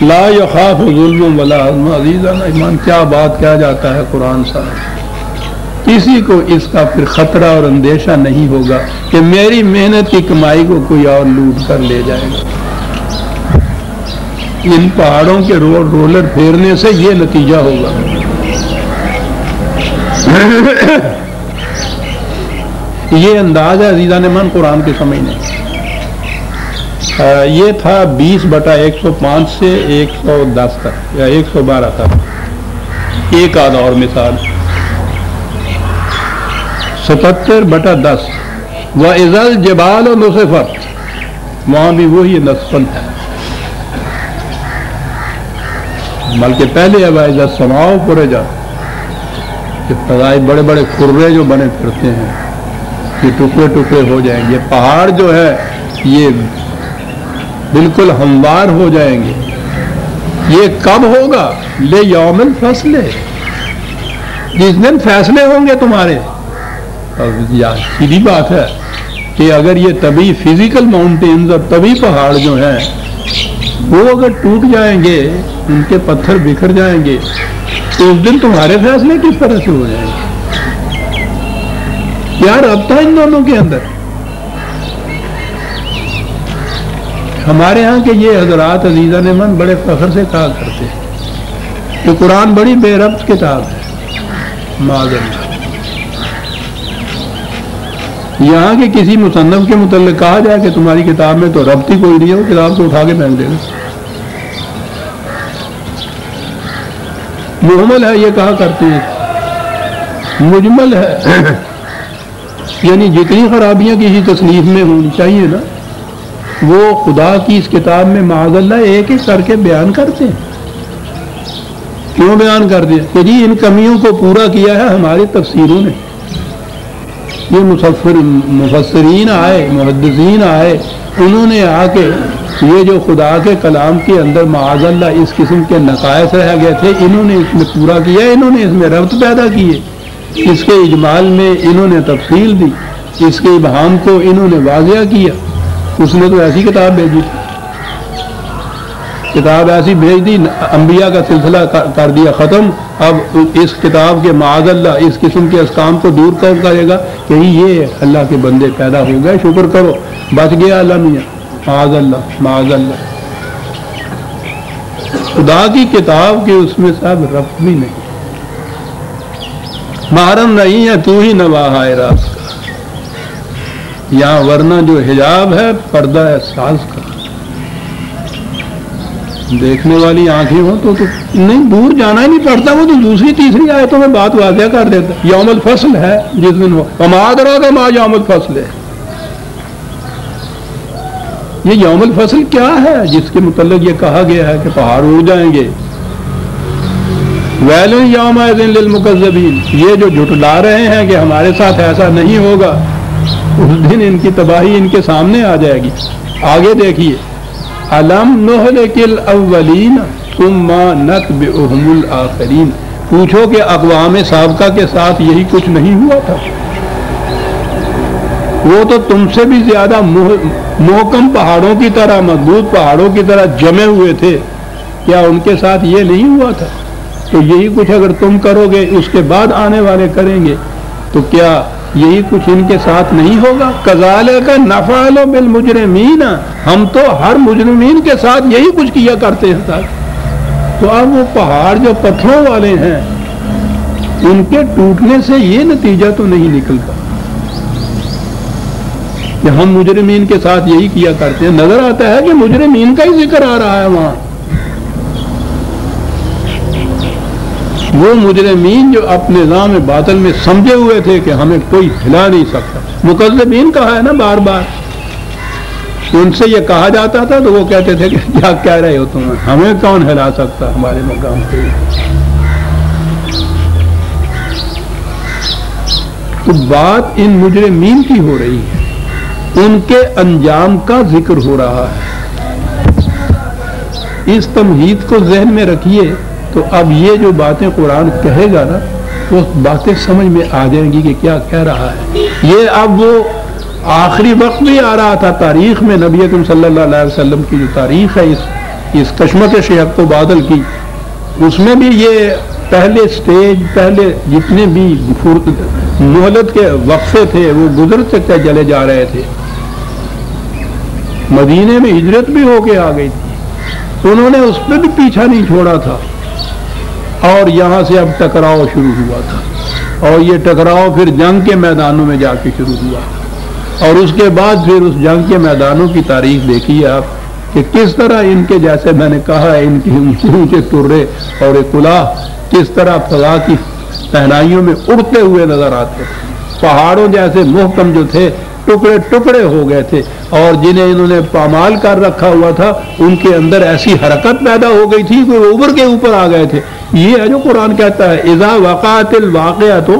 لا یخاف ظلم ولا عدم، عزیزان ایمان کیا بات کیا جاتا ہے قرآن صاحب، کسی کو اس کا پھر خطرہ اور اندیشہ نہیں ہوگا کہ میری محنت کی کمائی کو کوئی اور لوٹ کر لے جائے گا۔ ان پہاڑوں کے رولر پھیرنے سے یہ نتیجہ ہوگا۔ یہ انداز ہے عزیزان من قرآن کے سمجھنے۔ یہ تھا 20/105 سے 110 تک یا 112 تک۔ ایک آدھ اور مثال 77/10 وَإِذَا الْجِبَالُ نُصِفَتْ، وہاں بھی وہی نصفاً ہے، بلکہ پہلے ہے وَإِذَا السَّمَاءُ فُرِجَتْ، کہ فضائے بڑے بڑے کھرے جو بنے پھرتے ہیں یہ ٹکڑے ٹکڑے ہو جائیں گے، پہاڑ جو ہے یہ بالکل ہموار ہو جائیں گے۔ یہ کب ہوگا؟ لے یوم الفصل، جس دن فیصلے ہوں گے تمہارے، سیدھی بات ہے کہ اگر یہ طبی فزیکل ماؤنٹینز اور طبی پہاڑ جو ہیں وہ اگر ٹوٹ جائیں گے، ان کے پتھر بکھر جائیں گے، تو اس دن تمہارے فیصلے کس طرح سے ہو جائیں گے؟ کیا رابطہ ان دونوں کے اندر؟ ہمارے ہاں کے یہ حضرات عزیزان من بڑے فخر سے کہا کرتے ہیں کہ قرآن بڑی بے ربط کتاب ہے، معاذ اللہ۔ یہاں کے کسی مصنف کے متعلق کہا جائے کہ تمہاری کتاب میں تو ربط ہی کوئی نہیں ہے، وہ کتاب کو اٹھا کے پھینک دے گا۔ محمل ہے یہ کہا کرتے ہیں، مجمل ہے یعنی جتنی خرابیاں کسی تصنیف میں ہونی چاہیے نا، وہ خدا کی اس کتاب میں معاذ اللہ ایک ایک کر کے بیان کرتے ہیں۔ کیوں بیان کر دیا؟ کہ جی ان کمیوں کو پورا کیا ہے ہماری تفسیروں نے۔ یہ مفسرین آئے، محدثین آئے، انہوں نے آ کے یہ جو خدا کے کلام کے اندر معاذ اللہ اس قسم کے نقائص رہ گئے تھے، انہوں نے اس میں پورا کیا، انہوں نے اس میں ربط پیدا کیے، اس کے اجمال میں انہوں نے تفصیل دی، اس کے ابہام کو انہوں نے واضح کیا۔ اس نے تو ایسی کتاب بھیجی تھی، کتاب ایسی بھیج دی، انبیاء کا سلسلہ کر دیا ختم۔ اب اس کتاب کے معاذ اللہ اس قسم کے احکام کو دور کون کرے گا؟ کہ یہ اللہ کے بندے پیدا ہو گئے، شکر کرو، بچ گیا اللہ میاں، معاذ اللہ معاذ اللہ۔ خدا کی کتاب کے اس میں سب ربط بھی نہیں، محرم نہیں ہے، تو ہی نواح ہے راز کا یہاں، ورنہ جو حجاب ہے پردہ ہے ساز کا۔ دیکھنے والی آنکھیں ہوں تو نہیں، دور جانا ہی نہیں پڑتا، وہ تو دوسری تیسری آیتوں میں بات واضح کر دیتا۔ یوم الفصل ہے جس دن ہو، وما ادراک ما یوم الفصل ہے۔ یہ یوم الفصل کیا ہے جس کے متعلق یہ کہا گیا ہے کہ پہاڑ اڑ جائیں گے؟ ویل یومئذ للمکذبین، یہ جو جھٹلا رہے ہیں کہ ہمارے ساتھ ایسا نہیں ہوگا، اس دن ان کی تباہی ان کے سامنے آ جائے گی۔ آگے دیکھیے، الم نہلک الاولین ثم نتبعہم الآخرین، پوچھو کہ اقوام سابقہ کے ساتھ یہی کچھ نہیں ہوا تھا؟ وہ تو تم سے بھی زیادہ محکم پہاڑوں کی طرح، مضبوط پہاڑوں کی طرح جمے ہوئے تھے، کیا ان کے ساتھ یہ نہیں ہوا تھا؟ تو یہی کچھ اگر تم کرو گے، اس کے بعد آنے والے کریں گے، تو کیا یہی کچھ ان کے ساتھ نہیں ہوگا؟ کذالک نفعل بالمجرمین، ہم تو ہر مجرمین کے ساتھ یہی کچھ کیا کرتے ہیں۔ تو اب وہ پہاڑ جو پتھروں والے ہیں، ان کے ٹوٹنے سے یہ نتیجہ تو نہیں نکلتا کہ ہم مجرمین کے ساتھ یہی کیا کرتے ہیں۔ نظر آتا ہے کہ مجرمین کا ہی ذکر آ رہا ہے وہاں، وہ مجرمین جو اپنے نظام باطل میں سمجھے ہوئے تھے کہ ہمیں کوئی ہلا نہیں سکتا۔ مکذبین کہا ہے نا بار بار، ان سے یہ کہا جاتا تھا تو وہ کہتے تھے کہ کیا کہہ رہے ہو تم، ہمیں کون ہلا سکتا ہمارے مقام پہ۔ تو بات ان مجرمین کی ہو رہی ہے، ان کے انجام کا ذکر ہو رہا ہے۔ اس تمہید کو ذہن میں رکھیے، تو اب یہ جو باتیں قرآن کہے گا نا، وہ باتیں سمجھ میں آ جائیں گی کہ کیا کہہ رہا ہے۔ یہ اب وہ آخری وقت بھی آ رہا تھا تاریخ میں، نبی اکرم صلی اللہ علیہ وسلم کی جو تاریخ ہے اس کشمت شہب و بادل کی، اس میں بھی یہ پہلے سٹیج، پہلے جتنے بھی مہلت کے وقفے تھے وہ گزرتے چلے جا رہے تھے۔ مدینے میں ہجرت بھی ہو کے آ گئی تھی، انہوں نے اس پہ بھی پیچھا نہیں چھوڑا تھا، اور یہاں سے اب ٹکراؤ شروع ہوا تھا، اور یہ ٹکراؤ پھر جنگ کے میدانوں میں جا کے شروع ہوا، اور اس کے بعد پھر اس جنگ کے میدانوں کی تاریخ دیکھیے آپ کہ کس طرح ان کے، جیسے میں نے کہا ہے، ان کے اونچے اونچے ٹرے اور ایک کلاه کس طرح فضا کی پہنائیوں میں اڑتے ہوئے نظر آتے، پہاڑوں جیسے محکم جو تھے ٹکڑے ٹکڑے ہو گئے تھے، اور جنہیں انہوں نے پامال کر رکھا ہوا تھا ان کے اندر ایسی حرکت پیدا ہو گئی تھی کہ وہ اوپر کے اوپر آ گئے تھے۔ یہ ہے جو قرآن کہتا ہے اذا وقعت الواقعۃ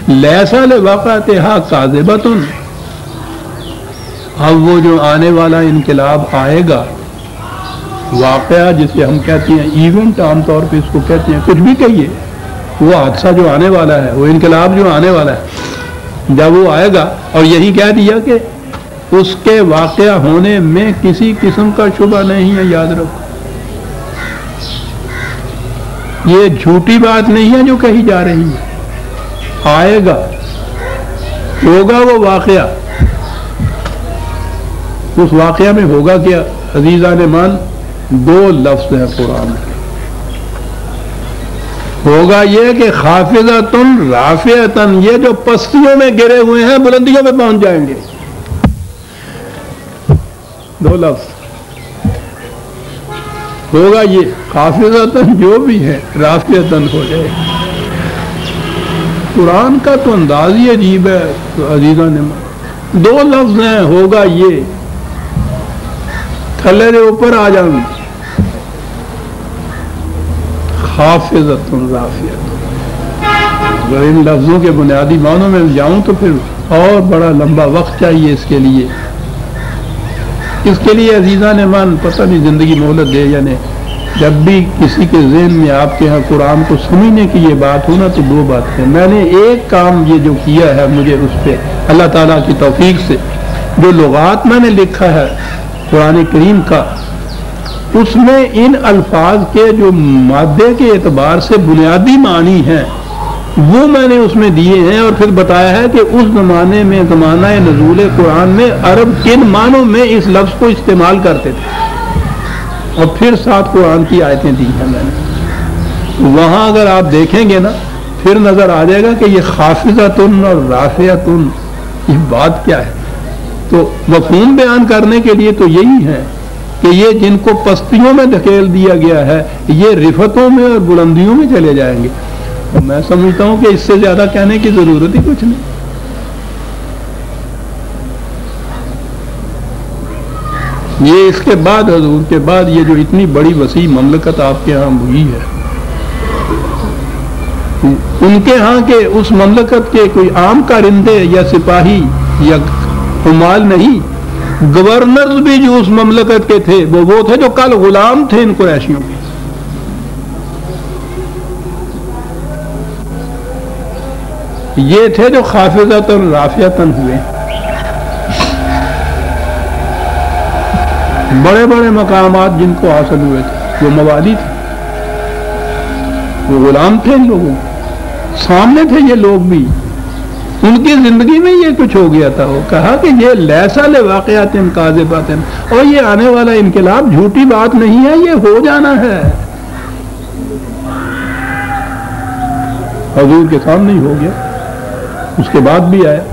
لیس لوقعتھا کاذبۃ۔ اب وہ جو آنے والا انقلاب آئے گا، واقعہ جسے ہم کہتے ہیں ایونٹ، عام طور پہ اس کو کہتے ہیں، کچھ بھی کہیے، وہ حادثہ جو آنے والا ہے، وہ انقلاب جو آنے والا ہے، جب وہ آئے گا اور یہی کہہ دیا کہ اس کے واقعہ ہونے میں کسی قسم کا شبہ نہیں ہے، یاد رکھو یہ جھوٹی بات نہیں ہے جو کہی جا رہی ہے، آئے گا، ہوگا وہ واقعہ۔ اس واقعہ میں ہوگا کیا عزیزان مان؟ دو لفظ ہیں قرآن کے، ہوگا یہ کہ خافضۃ رافعۃ، یہ جو پستیوں میں گرے ہوئے ہیں بلندیوں میں پہنچ جائیں گے، دو لفظ ہوگا یہ، خافضۃ جو بھی ہے رافعۃ ہو جائے۔ قرآن کا تو انداز ہی عجیب ہے عزیزان مان، دو لفظ ہیں، ہوگا یہ، تھلے دے اوپر آ جاؤں، خافضۃ رافعۃ۔ اگر ان لفظوں کے بنیادی معنوں میں جاؤں تو پھر اور بڑا لمبا وقت چاہیے اس کے لیے۔ اس کے لیے عزیزان مان پتہ نہیں زندگی مہلت دے یا نہیں۔ جب بھی کسی کے ذہن میں آپ کے ہاں قرآن کو سمجھنے کی یہ بات ہو نا تو دو باتیں، میں نے ایک کام یہ جو کیا ہے مجھے اس پہ اللہ تعالیٰ کی توفیق سے جو لغات میں نے لکھا ہے قرآن کریم کا، اس میں ان الفاظ کے جو مادے کے اعتبار سے بنیادی معنی ہیں وہ میں نے اس میں دیے ہیں، اور پھر بتایا ہے کہ اس زمانے میں زمانہ نزول قرآن میں عرب کن معنوں میں اس لفظ کو استعمال کرتے تھے، اور پھر ساتھ قرآن کی آیتیں دی ہیں میں نے۔ وہاں اگر آپ دیکھیں گے نا پھر نظر آ جائے گا کہ یہ خافضۃ اور رافعۃ یہ بات کیا ہے۔ تو مفہوم بیان کرنے کے لیے تو یہی ہے کہ یہ جن کو پستیوں میں دھکیل دیا گیا ہے یہ رفتوں میں اور بلندیوں میں چلے جائیں گے۔ اور میں سمجھتا ہوں کہ اس سے زیادہ کہنے کی ضرورت ہی کچھ نہیں۔ یہ اس کے بعد حضور کے بعد یہ جو اتنی بڑی وسیع مملکت آپ کے ہاں ہوئی ہے، ان کے ہاں کے اس مملکت کے کوئی عام کارندے یا سپاہی یا حمال نہیں، گورنرز بھی جو اس مملکت کے تھے وہ تھے جو کل غلام تھے ان قریشیوں کے۔ یہ تھے جو خافضۃ اور رافعۃ ہوئے، بڑے بڑے مقامات جن کو حاصل ہوئے تھے وہ موالی تھے، وہ غلام تھے، ان لوگوں سامنے تھے یہ لوگ بھی، ان کی زندگی میں یہ کچھ ہو گیا تھا۔ وہ کہا کہ یہ لیسا لواقعات کاذبات، اور یہ آنے والا انقلاب جھوٹی بات نہیں ہے، یہ ہو جانا ہے۔ حضور کے سامنے ہی ہو گیا، اس کے بعد بھی آیا۔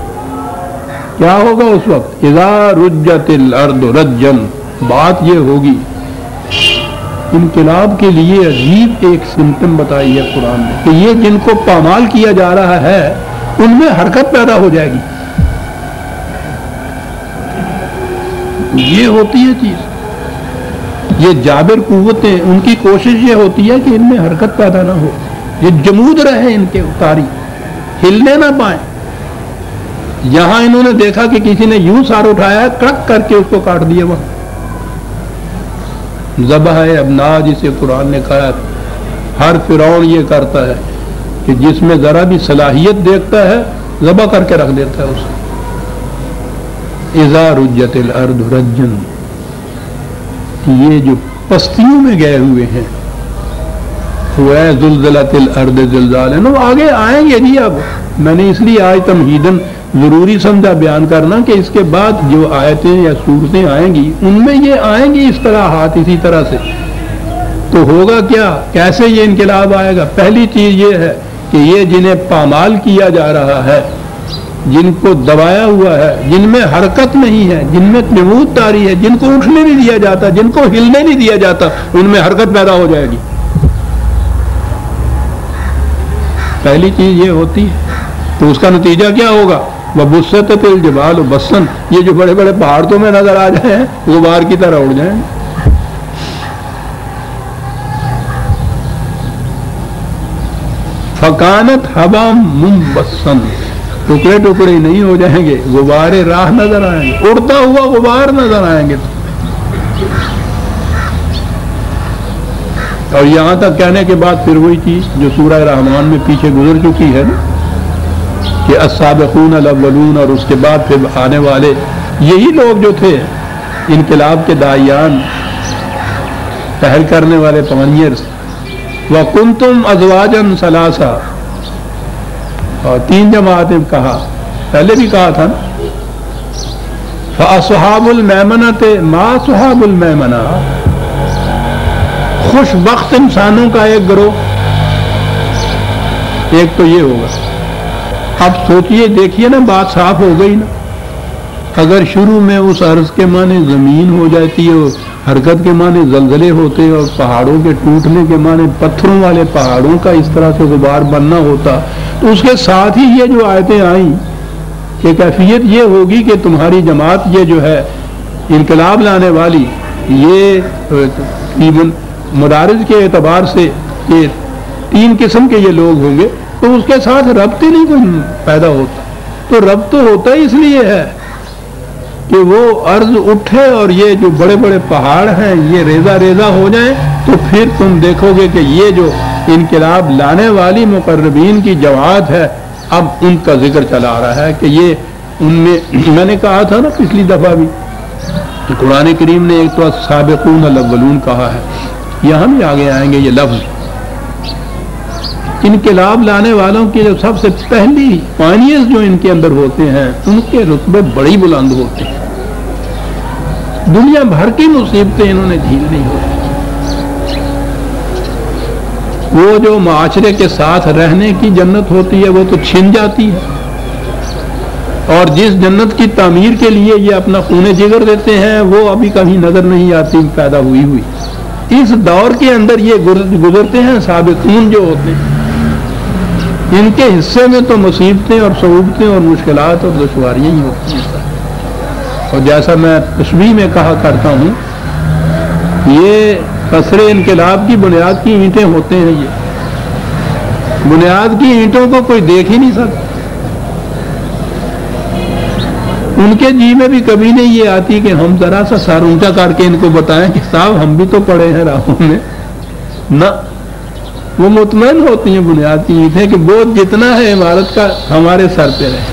کیا ہوگا اس وقت؟ اذا رجت الارض رجا، بات یہ ہوگی، انقلاب کے لیے عجیب ایک سمٹم بتائی ہے قرآن نے کہ یہ جن کو پامال کیا جا رہا ہے ان میں حرکت پیدا ہو جائے گی۔ یہ ہوتی ہے چیز، یہ جابر قوتیں ان کی کوشش یہ ہوتی ہے کہ ان میں حرکت پیدا نہ ہو، یہ جمود رہے ان کے اتاری، ہلنے نہ پائیں۔ یہاں انہوں نے دیکھا کہ کسی نے یوں سار اٹھایا، کڑک کر کے اس کو کاٹ دیا، وہاں ذبح ابنا جسے قرآن نے کہا ہے۔ ہر فرعون یہ کرتا ہے کہ جس میں ذرا بھی صلاحیت دیکھتا ہے ذبح کر کے رکھ دیتا ہے اسے۔ اذا رجت الارض رجا، یہ جو پستیوں میں گئے ہوئے ہیں، زلزلت الارض زلزالا، وہ آگے آئیں گے جی۔ اب میں نے اس لیے آج تمہیداً ضروری سمجھا بیان کرنا کہ اس کے بعد جو آیتیں یا صورتیں آئیں گی ان میں یہ آئیں گی اس طرح ہاتھ اسی طرح سے۔ تو ہوگا کیا، کیسے یہ انقلاب آئے گا؟ پہلی چیز یہ ہے کہ یہ جنہیں پامال کیا جا رہا ہے، جن کو دبایا ہوا ہے، جن میں حرکت نہیں ہے، جن میں نمود طاری ہے، جن کو اٹھنے نہیں دیا جاتا، جن کو ہلنے نہیں دیا جاتا، ان میں حرکت پیدا ہو جائے گی۔ پہلی چیز یہ ہوتی ہے۔ تو اس کا نتیجہ کیا ہوگا؟ وَبُسَّتِ الْجِبَالُ بَسًّا، یہ جو بڑے بڑے پہاڑ تو میں نظر آ جائیں ہیں غبار کی طرح اڑ جائیں۔ فَكَانَتْ هَبًا مُنبَثًّا، ٹکڑے ٹکڑے نہیں ہو جائیں گے، غبار راہ نظر آئیں گے، اڑتا ہوا غبار نظر آئیں گے۔ اور یہاں تک کہنے کے بعد پھر وہی چیز جو سورہ رحمان میں پیچھے گزر چکی ہے نا، کہ السابقون الاولون، اور اس کے بعد پھر آنے والے یہی لوگ جو تھے انقلاب کے داعیان، پہل کرنے والے پونیئرز. وَكُنْتُمْ أَزْوَاجًا ثَلَاثًا، اور 3 جماعتیں کہا، پہلے بھی کہا تھا نا. فَأَصْحَابُ الْمَيْمَنَةِ مَا أَصْحَابُ الْمَيْمَنَةِ، خوش بخت انسانوں کا ایک گروہ، ایک تو یہ ہوگا. اب سوچئے دیکھیے نا، بات صاف ہو گئی نا. اگر شروع میں اس عرض کے معنی زمین ہو جاتی ہے، حرکت کے معنی زلزلے ہوتے، اور پہاڑوں کے ٹوٹنے کے معنی پتھروں والے پہاڑوں کا اس طرح سے غبار بننا ہوتا، تو اس کے ساتھ ہی یہ جو آیتیں آئیں کہ کیفیت یہ ہوگی کہ تمہاری جماعت یہ جو ہے انقلاب لانے والی، یہ مدارج کے اعتبار سے یہ 3 قسم کے یہ لوگ ہوں گے، تو اس کے ساتھ ربط ہی نہیں کوئی پیدا ہوتا. تو ربط تو ہوتا ہی اس لیے ہے کہ وہ عرض اٹھے اور یہ جو بڑے بڑے پہاڑ ہیں یہ ریزہ ریزہ ہو جائیں، تو پھر تم دیکھو گے کہ یہ جو انقلاب لانے والی مقربین کی جماعت ہے، اب ان کا ذکر چلا آ رہا ہے کہ یہ ان میں نے کہا تھا نا پچھلی دفعہ بھی، قرآن کریم نے ایک تو السابقون الاولون کہا ہے، یہاں بھی آگے آئیں گے یہ لفظ. انقلاب لانے والوں کی جو سب سے پہلی پائنیئرز جو ان کے اندر ہوتے ہیں، ان کے رتبے بڑی بلند ہوتے ہیں. دنیا بھر کی مصیبتیں انہوں نے جھیلنی ہوتی. وہ جو معاشرے کے ساتھ رہنے کی جنت ہوتی ہے وہ تو چھن جاتی ہے، اور جس جنت کی تعمیر کے لیے یہ اپنا خون جگر دیتے ہیں وہ ابھی کبھی نظر نہیں آتی پیدا ہوئی. اس دور کے اندر یہ گزرتے ہیں سابقون جو ہوتے ہیں، ان کے حصے میں تو مصیبتیں اور صعوبتیں اور مشکلات اور دشواریاں ہی ہوتی ہیں. اور جیسا میں تشبیہ میں کہا کرتا ہوں، یہ قصر انقلاب کی بنیاد کی اینٹیں ہوتے ہیں. یہ بنیاد کی اینٹوں کو کوئی دیکھ ہی نہیں سکتا. ان کے جی میں بھی کبھی نہیں یہ آتی کہ ہم ذرا سا سر اونچا کر کے ان کو بتائیں کہ صاحب ہم بھی تو پڑے ہیں راہوں میں. نہ، وہ مطمئن ہوتی ہیں بنیاد کی اینٹیں کہ بوجھ جتنا ہے عمارت کا ہمارے سر پہ رہے،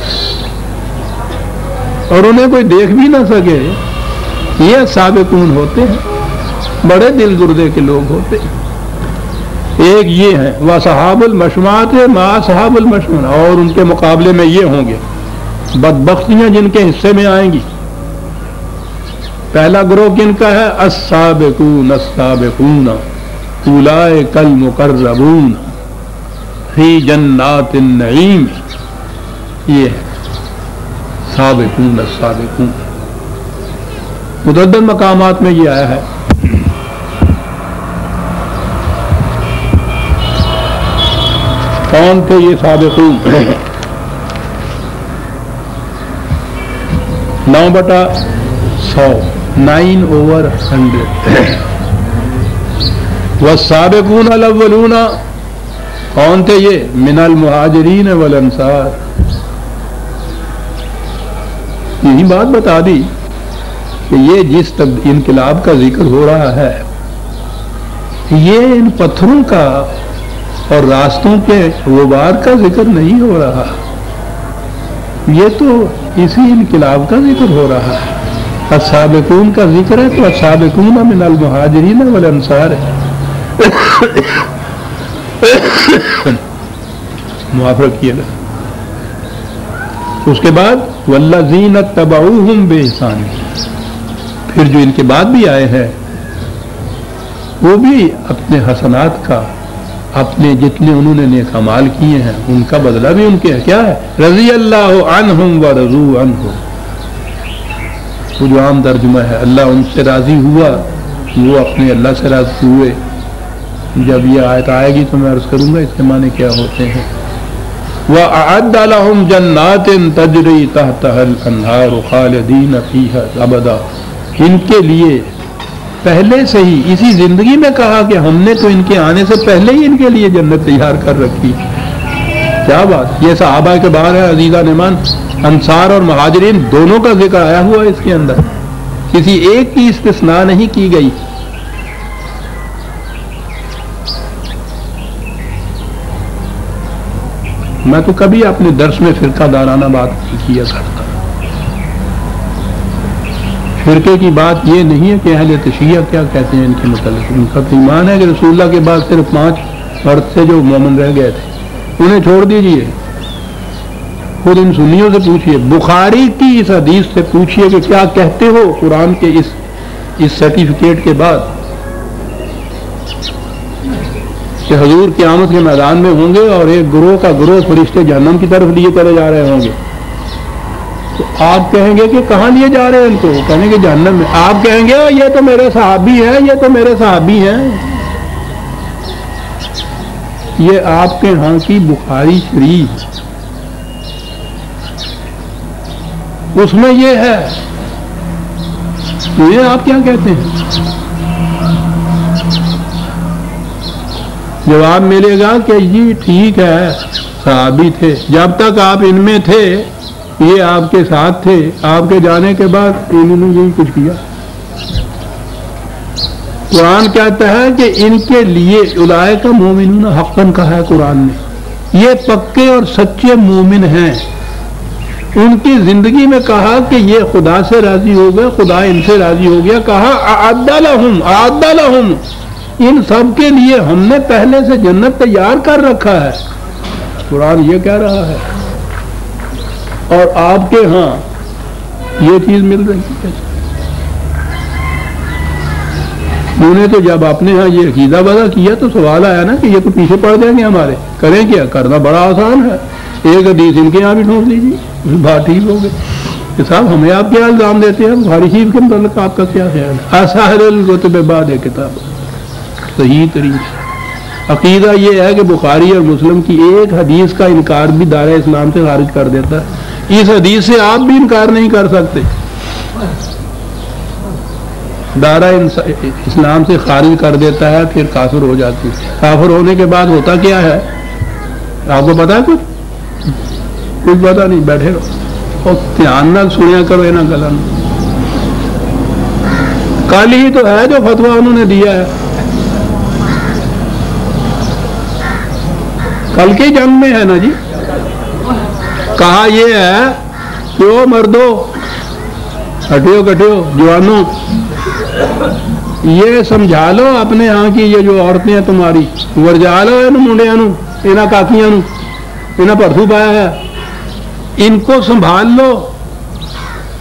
اور انہیں کوئی دیکھ بھی نہ سکے. یہ سابقون ہوتے ہیں، بڑے دل گردے کے لوگ ہوتے ہیں. ایک یہ ہے وَصَحَابُ الْمَشْمَعَةِ مَا أَصْحَابِ الْمَشْمَعَةِ، اور ان کے مقابلے میں یہ ہوں گے بدبختیاں جن کے حصے میں آئیں گی. پہلا گروہ کن کا ہے؟ السابقون السابقون اولئک المقربون فی جنات النعیم. یہ ہے سابقون السابقون. متعدد مقامات میں یہ آیا ہے. کون تھے یہ سابقون؟ 9/100 9/100. والسابقون الاولون، کون تھے یہ؟ من المہاجرین والانصار. یہی بات بتا دی کہ یہ جس انقلاب کا ذکر ہو رہا ہے یہ ان پتھروں کا اور راستوں کے غبار کا ذکر نہیں ہو رہا، یہ تو اسی انقلاب کا ذکر ہو رہا ہے. السابقون کا ذکر ہے تو السابقون من المہاجرین والانصار ہے. معافرت کیے گا. اس کے بعد والذین اتبعوہم بإحسان، پھر جو ان کے بعد بھی آئے ہیں وہ بھی اپنے حسنات کا، اپنے جتنے انہوں نے نیک اعمال کیے ہیں ان کا بدلہ بھی ان کے کیا ہے؟ رضی اللہ عنہم ورضوا عنہ. وہ جو عام ترجمہ ہے اللہ ان سے راضی ہوا، وہ اپنے اللہ سے راضی ہوئے. جب یہ آیت آئے گی تو میں عرض کروں گا اس کے معنی کیا ہوتے ہیں. وَأَعَدَّ لَهُمْ جَنَّاتٍ تَجْرِي تَحْتَهَا الْأَنْهَارُ خَالِدِينَ فِيهَا أَبَدًا. ان کے لیے پہلے سے ہی اسی زندگی میں کہا کہ ہم نے تو ان کے آنے سے پہلے ہی ان کے لیے جنت تیار کر رکھی. کیا بات! یہ صحابہ کے بعد ہے عزیزان ایمان، انصار اور مہاجرین دونوں کا ذکر آیا ہوا ہے اس کے اندر، کسی ایک کی استثناء نہیں کی گئی. میں تو کبھی اپنے درس میں فرقہ دارانہ بات نہیں کیا کرتا. فرقے کی بات یہ نہیں ہے کہ اہل تشیع کیا کہتے ہیں ان کے متعلق. ان کا تو ایمان ہے کہ رسول اللہ کے بعد صرف 5 مرد تھے جو مومن رہ گئے تھے, انہیں چھوڑ دیجئے. خود ان سنیوں سے پوچھئے, بخاری کی اس حدیث سے پوچھئے کہ کیا کہتے ہو قرآن کے اس سرٹیفکیٹ کے بعد کہ حضور قیامت کے میدان میں ہوں گے اور ایک گروہ کا گروہ فرشتے جہنم کی طرف لیے چلے جا رہے ہوں گے. تو آپ کہیں گے کہ کہاں لیے جا رہے ہیں ان کو؟ کہیں گے جہنم میں. آپ کہیں گے یہ تو میرے صحابی ہیں, یہ تو میرے صحابی ہیں. یہ آپ کے ہاں کی بخاری شریف, اس میں یہ ہے. یہ آپ کیا کہتے ہیں؟ جواب ملے گا کہ جی ٹھیک ہے صحابی تھے, جب تک آپ ان میں تھے یہ آپ کے ساتھ تھے, آپ کے جانے کے بعد انہوں نے یہی کچھ کیا. قرآن کہتا ہے کہ ان کے لیے اولئک مومنون حقاً کہا ہے قرآن نے, یہ پکے اور سچے مومن ہیں. ان کی زندگی میں کہا کہ یہ خدا سے راضی ہو گئے, خدا ان سے راضی ہو گیا. کہا اعد لہم, ان سب کے لیے ہم نے پہلے سے جنت تیار کر رکھا ہے. قرآن یہ کہہ رہا ہے, اور آپ کے ہاں یہ چیز مل رہی ہے. انہوں نے تو جب اپنے ہاں یہ عقیدہ وضع کیا تو سوال آیا نا کہ یہ تو پیچھے پڑ جائیں گے ہمارے, کریں کیا؟ کرنا بڑا آسان ہے, ایک حدیث ان کے یہاں بھی ٹھونک لیجیے, بات ٹھیک ہو گئی. کہ صاحب ہمیں آپ کیا الزام دیتے ہیں؟ بخاری شریف کے متعلق آپ کا کیا خیال ہے؟ اساہر الکتب بعد کتاب. صحیح طریقے عقیدہ یہ ہے کہ بخاری اور مسلم کی ایک حدیث کا انکار بھی دائرہ اسلام سے خارج کر دیتا ہے. اس حدیث سے آپ بھی انکار نہیں کر سکتے, دائرہ اسلام سے خارج کر دیتا ہے, پھر کافر ہو جاتی ہے. کافر ہونے کے بعد ہوتا کیا ہے آپ کو پتا ہے؟ کچھ پتا نہیں, بیٹھے رہو اور دھیان نہ سنیا کرو نا گلا. کل ہی تو ہے جو فتویٰ انہوں نے دیا ہے, کل کی جنگ میں ہے نا جی. کہا یہ ہے کہ وہ مردوں, ہٹیو کٹیو جوانوں, یہ سمجھا لو اپنے ہاں کی یہ جو عورتیں ہیں تمہاری, ورجا لو ان منڈیا نو, انہاں کاکیاں نو, انہاں پرتھو پایا ہے, ان کو سنبھال لو,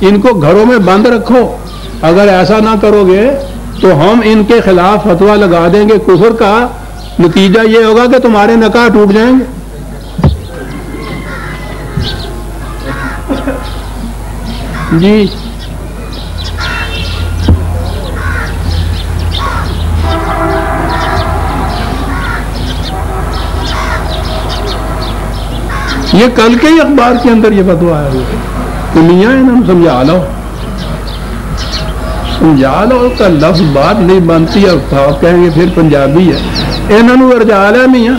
ان کو گھروں میں بند رکھو. اگر ایسا نہ کرو گے تو ہم ان کے خلاف فتویٰ لگا دیں گے کفر کا. نتیجہ یہ ہوگا کہ تمہارے نکاح ٹوٹ جائیں گے. جی یہ کل کے ہی اخبار کے اندر یہ فتویٰ آیا ہوا کہ میاں انہوں نے سمجھا لو, سمجھا لو کا لفظ بات نہیں بنتی ہے. کہیں گے پھر پنجابی ہے, انہوں نے ورجا لیا میاں,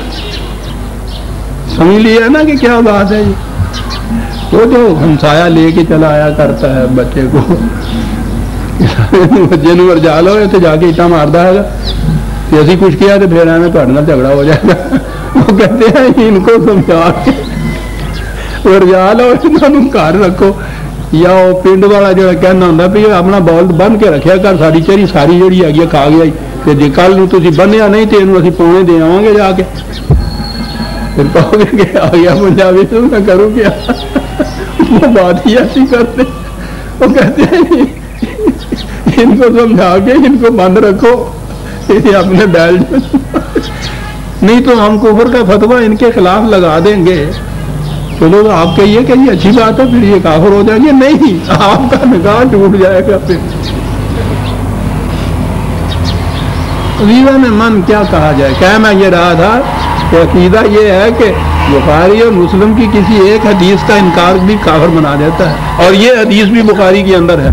سمجھ لیا نا کہ کیا بات ہے. وہ جو ہمسایا لے کے چلا آیا کرتا ہے بچے کو, بچے نے ورجا لو تو جا کے اٹا مارتا ہے کہ اسی کچھ کیا تو پھر ہمیں پڑھنا جھگڑا ہو جائے گا. وہ کہتے ہیں ان کو سمجھا کے ورجا لو, انہوں گھر رکھو. یا وہ پنڈ والا جو کہنا ہوں بھی اپنا بال بن کے رکھیا کر, ساری چیری ساری جڑی ہے کھا گیا کہ جی کل تھی بنیا نہیں تو یہ پونے دے آؤ گے جا کے, پھر کہو گے کہ آ گیا پنجابی تو میں کروں کیا. وہ بات ہی ایسی کرتے, وہ کہتے ہیں ان کو سمجھا کے ان کو بند رکھو, یہ اپنے بیل نہیں تو ہم کفر کا فتویٰ ان کے خلاف لگا دیں گے. چلو آپ کہیے کہ یہ اچھی بات ہے, پھر یہ کافر ہو جائیں گے. نہیں, آپ کا نکاح ٹوٹ جائے گا. پھر عزیزان من کیا کہا جائے. کہہ میں یہ رہا تھا کہ عقیدہ یہ ہے کہ بخاری اور مسلم کی کسی ایک حدیث کا انکار بھی کافر بنا دیتا ہے, اور یہ حدیث بھی بخاری کے اندر ہے.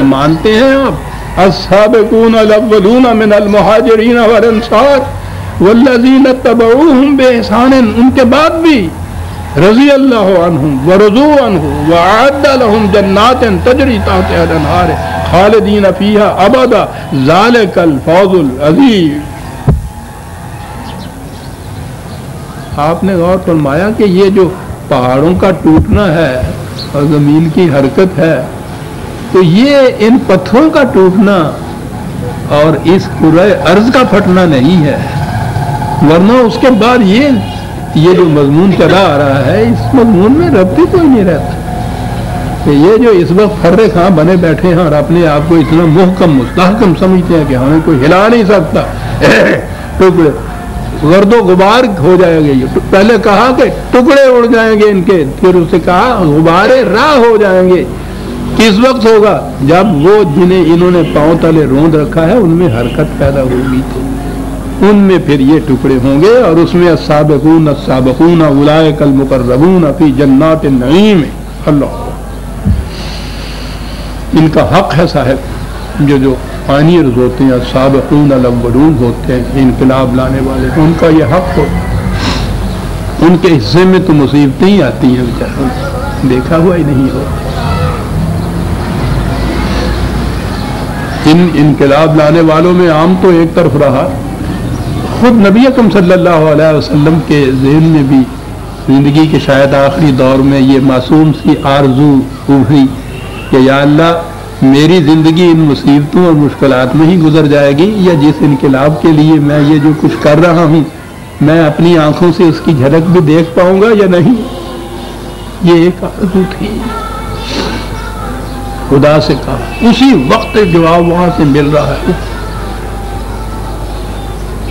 مانتے ہیں آپ السابقون الاولون من المہاجرین والانصار والذین اتبعوہم بإحسان, ان کے بعد بھی رضی اللہ عنہم ورضوا عنہ وأعد لهم جنات تجری تحتها الانہار خالدین فیہا ابدا ذالک الفوز العظیم. آپ نے غور فرمایا کہ یہ جو پہاڑوں کا ٹوٹنا ہے اور زمین کی حرکت ہے تو یہ ان پتھروں کا ٹوٹنا اور اس کرۂ ارض کا پھٹنا نہیں ہے، ورنہ اس کے بعد یہ جو مضمون چلا آ رہا ہے اس مضمون میں ربط ہی کوئی نہیں رہتا کہ یہ جو اس وقت فرے خاں بنے بیٹھے ہیں اور اپنے آپ کو اتنا محکم مستحکم سمجھتے ہیں کہ ہمیں کوئی ہلا نہیں سکتا، ٹکڑے گرد و غبار ہو جائے گا۔ یہ پہلے کہا کہ ٹکڑے اڑ جائیں گے ان کے، پھر اسے کہا غبارے راہ ہو جائیں گے۔ کس وقت ہوگا؟ جب وہ جنہیں انہوں نے پاؤں تلے روند رکھا ہے ان میں حرکت پیدا ہوگی تو ان میں پھر یہ ٹکڑے ہوں گے، اور اس میں السابقون السابقون اولئک المقربون فی جنات النعیم۔ اللہ، ان کا حق ہے صاحب، جو پانیئرز ہوتے ہیں، السابقون الاولون ہوتے ہیں، انقلاب لانے والے، ان کا یہ حق ہو۔ ان کے حصے میں تو مصیبتیں ہی آتی ہیں بیچاروں، دیکھا ہوا ہی نہیں ہو۔ ان انقلاب لانے والوں میں عام تو ایک طرف رہا، خود نبی اکرم صلی اللہ علیہ وسلم کے ذہن میں بھی زندگی کے شاید آخری دور میں یہ معصوم سی آرزو ابھری کہ یا اللہ میری زندگی ان مصیبتوں اور مشکلات میں ہی گزر جائے گی، یا جس انقلاب کے لیے میں یہ جو کچھ کر رہا ہوں میں اپنی آنکھوں سے اس کی جھلک بھی دیکھ پاؤں گا یا نہیں۔ یہ ایک آرزو تھی، خدا سے کہا، اسی وقت جواب وہاں سے مل رہا ہے۔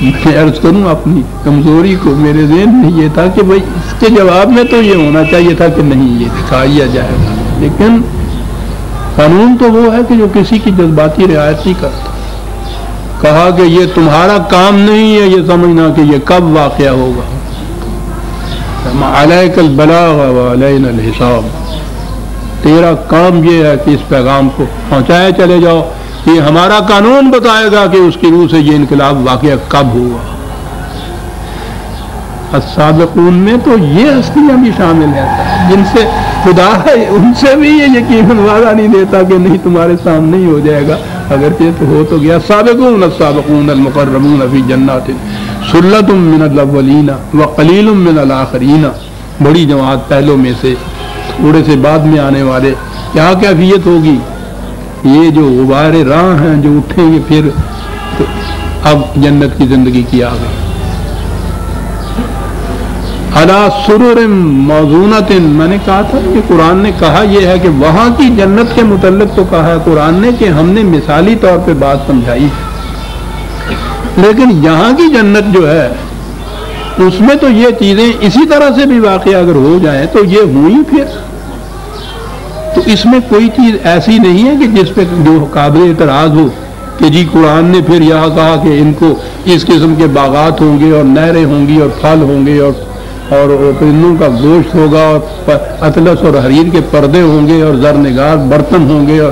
میں عرض کروں اپنی کمزوری کو، میرے ذہن میں یہ تھا کہ بھائی اس کے جواب میں تو یہ ہونا چاہیے تھا کہ نہیں یہ دکھایا جائے گا، لیکن قانون تو وہ ہے کہ جو کسی کی جذباتی رعایت نہیں کرتا۔ کہا کہ یہ تمہارا کام نہیں ہے یہ سمجھنا کہ یہ کب واقعہ ہوگا، علیک البلاغ وعلینا الحساب، تیرا کام یہ ہے کہ اس پیغام کو پہنچائے چلے جاؤ، یہ ہمارا قانون بتائے گا کہ اس کی روح سے یہ انقلاب واقعہ کب ہوا۔ السابقون میں تو یہ ہستیاں بھی شامل ہیں جن سے خدا ہے، ان سے بھی یہ یقیناً وعدہ نہیں دیتا کہ نہیں تمہارے سامنے ہی ہو جائے گا، اگرچہ تو ہو تو گیا۔ السابقون السابقون المقربون فی جنات ثلۃ من الاولین وقلیل من الاخرین، بڑی جماعت پہلوں میں سے، تھوڑے سے بعد میں آنے والے، کیا کیفیت ہوگی؟ یہ جو غبار راہ ہیں جو اٹھیں گے پھر تو اب جنت کی زندگی کی آ گئی۔ علی سرر موضونۃ، میں نے کہا تھا کہ قرآن نے کہا یہ ہے کہ وہاں کی جنت کے متعلق تو کہا ہے قرآن نے کہ ہم نے مثالی طور پہ بات سمجھائی، لیکن یہاں کی جنت جو ہے اس میں تو یہ چیزیں اسی طرح سے بھی واقع اگر ہو جائیں تو یہ ہوئی، پھر تو اس میں کوئی چیز ایسی نہیں ہے کہ جس پہ جو قابل اعتراض ہو کہ جی قرآن نے پھر یہاں کہا کہ ان کو اس قسم کے باغات ہوں گے اور نہریں ہوں گی اور پھل ہوں گے اور پرندوں کا گوشت ہوگا اور اطلس اور حریر کے پردے ہوں گے اور زرنگار برتن ہوں گے، اور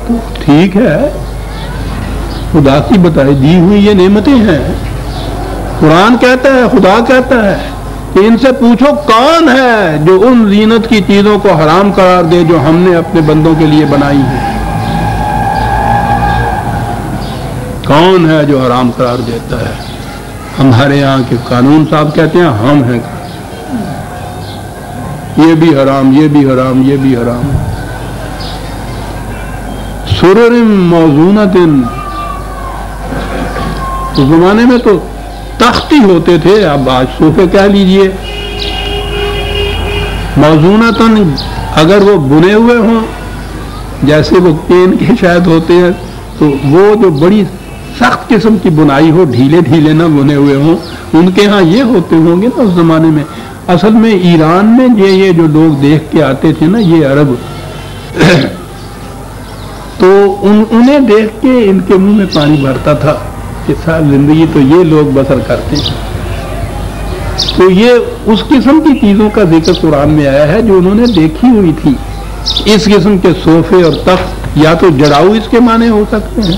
تو ٹھیک ہے، خدا کی بتائی دی ہوئی یہ نعمتیں ہیں۔ قرآن کہتا ہے، خدا کہتا ہے کہ ان سے پوچھو کون ہے جو ان زینت کی چیزوں کو حرام قرار دے جو ہم نے اپنے بندوں کے لیے بنائی ہیں، کون ہے جو حرام قرار دیتا ہے؟ ہمارے یہاں کے قانون صاحب کہتے ہیں ہم ہیں، یہ بھی حرام، یہ بھی حرام، یہ بھی حرام۔ سرر موضونۃ، اس زمانے میں تو تخت ہی ہوتے تھے، اب آج صوفے کہہ لیجئے۔ موضونۃ، اگر وہ بنے ہوئے ہوں جیسے وہ پین کے شاید ہوتے ہیں تو وہ جو بڑی سخت قسم کی بنائی ہو، ڈھیلے ڈھیلے نہ بنے ہوئے ہوں، ان کے ہاں یہ ہوتے ہوں گے نا اس زمانے میں۔ اصل میں ایران میں یہ جو لوگ دیکھ کے آتے تھے نا یہ عرب، تو انہیں دیکھ کے ان کے منہ میں پانی بھرتا تھا کہ ساری زندگی تو یہ لوگ بسر کرتے ہیں۔ تو یہ اس قسم کی چیزوں کا ذکر قرآن میں آیا ہے جو انہوں نے دیکھی ہوئی تھی۔ اس قسم کے صوفے اور تخت یا تو جڑاؤ اس کے معنی ہو سکتے ہیں،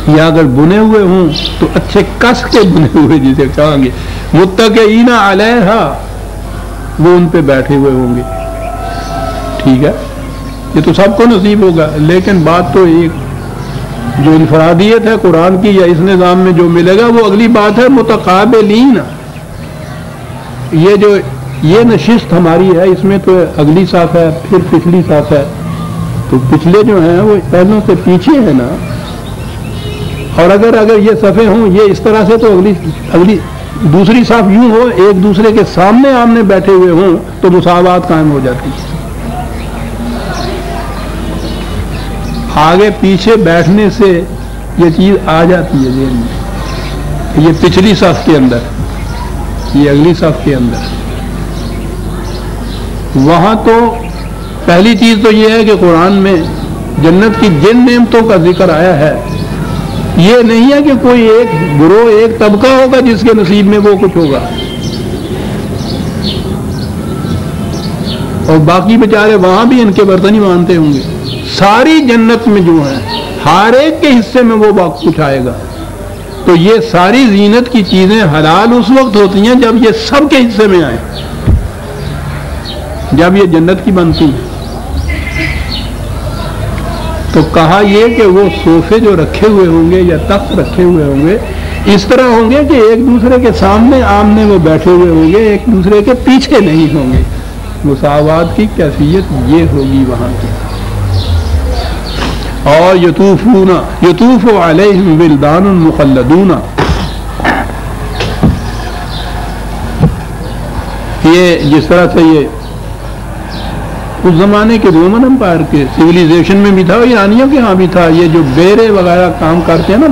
یا اگر بنے ہوئے ہوں تو اچھے کس کے بنے ہوئے جسے کہیں گے، متکئین علیہا، وہ ان پہ بیٹھے ہوئے ہوں گے۔ ٹھیک ہے، یہ تو سب کو نصیب ہوگا، لیکن بات تو ایک جو انفرادیت ہے قرآن کی یا اس نظام میں جو ملے گا وہ اگلی بات ہے، متقابلین، یہ نشست ہماری ہے، اس میں تو اگلی صف ہے، پھر پچھلی صف ہے، تو پچھلے جو ہیں وہ پہلوں سے پیچھے ہیں نا، اور اگر یہ صفیں ہوں یہ اس طرح سے، تو اگلی دوسری صف یوں ہو، ایک دوسرے کے سامنے آمنے بیٹھے ہوئے ہوں تو مساوات قائم ہو جاتی ہے۔ آگے پیچھے بیٹھنے سے یہ چیز آ جاتی ہے ذہن میں، یہ پچھلی صف کے اندر، یہ اگلی صف کے اندر۔ وہاں تو پہلی چیز تو یہ ہے کہ قرآن میں جنت کی جن نعمتوں کا ذکر آیا ہے، یہ نہیں ہے کہ کوئی ایک گروہ، ایک طبقہ ہوگا جس کے نصیب میں وہ کچھ ہوگا، اور باقی بیچارے وہاں بھی ان کے برتن ہی مانتے ہوں گے۔ ساری جنت میں جو ہیں ہر ایک کے حصے میں وہ کچھ آئے گا۔ تو یہ ساری زینت کی چیزیں حلال اس وقت ہوتی ہیں جب یہ سب کے حصے میں آئیں، جب یہ جنت کی بنتی ہیں۔ تو کہا یہ کہ وہ صوفے جو رکھے ہوئے ہوں گے یا تخت رکھے ہوئے ہوں گے اس طرح ہوں گے کہ ایک دوسرے کے سامنے آمنے وہ بیٹھے ہوئے ہوں گے، ایک دوسرے کے پیچھے نہیں ہوں گے۔ مساوات کی کیفیت یہ ہوگی وہاں کی۔ اور یطوف علیہم ولدان مخلدون، یہ جس طرح سے یہ اس زمانے کے رومن امپائر کے سویلائزیشن میں بھی تھا، ایرانیوں کے ہاں بھی تھا، یہ جو بیرے وغیرہ کام کرتے ہیں نا،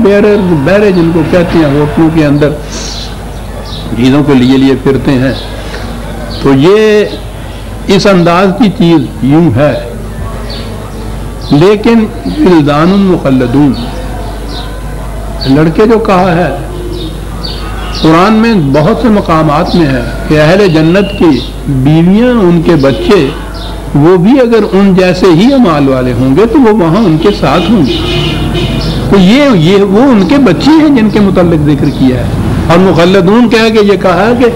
بیرے جن کو کہتے ہیں، ہوٹلوں کے اندر چیزوں کو لیے پھرتے ہیں، تو یہ اس انداز کی چیز یوں ہے۔ لیکن ولدان مخلدون، لڑکے جو کہا ہے قرآن میں بہت سے مقامات میں ہے کہ اہل جنت کی بیویاں، ان کے بچے، وہ بھی اگر ان جیسے ہی اعمال والے ہوں گے تو وہ وہاں ان کے ساتھ ہوں گے۔ تو یہ وہ ان کے بچے ہیں جن کے متعلق ذکر کیا ہے۔ اور مخلدون کہہ کے یہ کہا کہ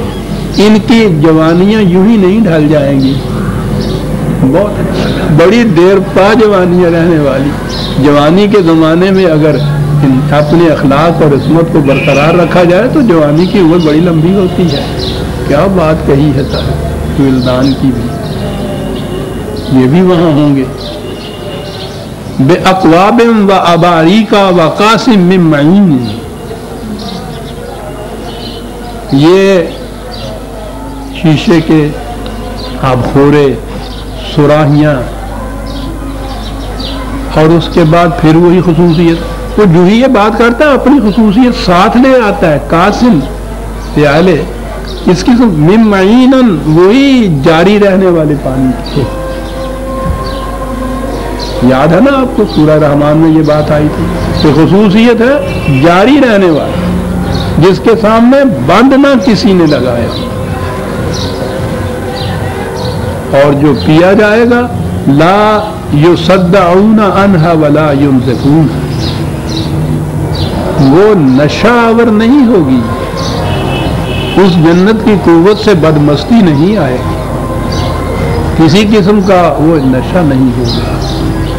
ان کی جوانیاں یوں ہی نہیں ڈھل جائیں گی، بہت بڑی دیر پا جوانیاں رہنے والی۔ جوانی کے زمانے میں اگر اپنے اخلاق اور عصمت کو برقرار رکھا جائے تو جوانی کی عمر بڑی لمبی ہوتی ہے۔ کیا بات کہی ہے صاحب، ولدان کی بھی، یہ بھی وہاں ہوں گے۔ بے اقواب و اباریکا و قاسم من معین، یہ شیشے کے آبخورے، سراہیاں، اور اس کے بعد پھر وہی خصوصیت، وہ جو ہی یہ بات کرتا ہے اپنی خصوصیت ساتھ لے آتا ہے۔ قاسم پیالے اس کی من معین، وہی جاری رہنے والے پانی کے۔ یاد ہے نا آپ کو سورہ رحمان میں یہ بات آئی تھی کہ خصوصیت ہے جاری رہنے والا، جس کے سامنے بند نہ کسی نے لگایا، اور جو پیا جائے گا لا یصدعون عنہا ولا ینزفون، وہ نشہ آور نہیں ہوگی، اس جنت کی قوت سے بدمستی نہیں آئے گی، کسی قسم کا وہ نشہ نہیں ہوگا،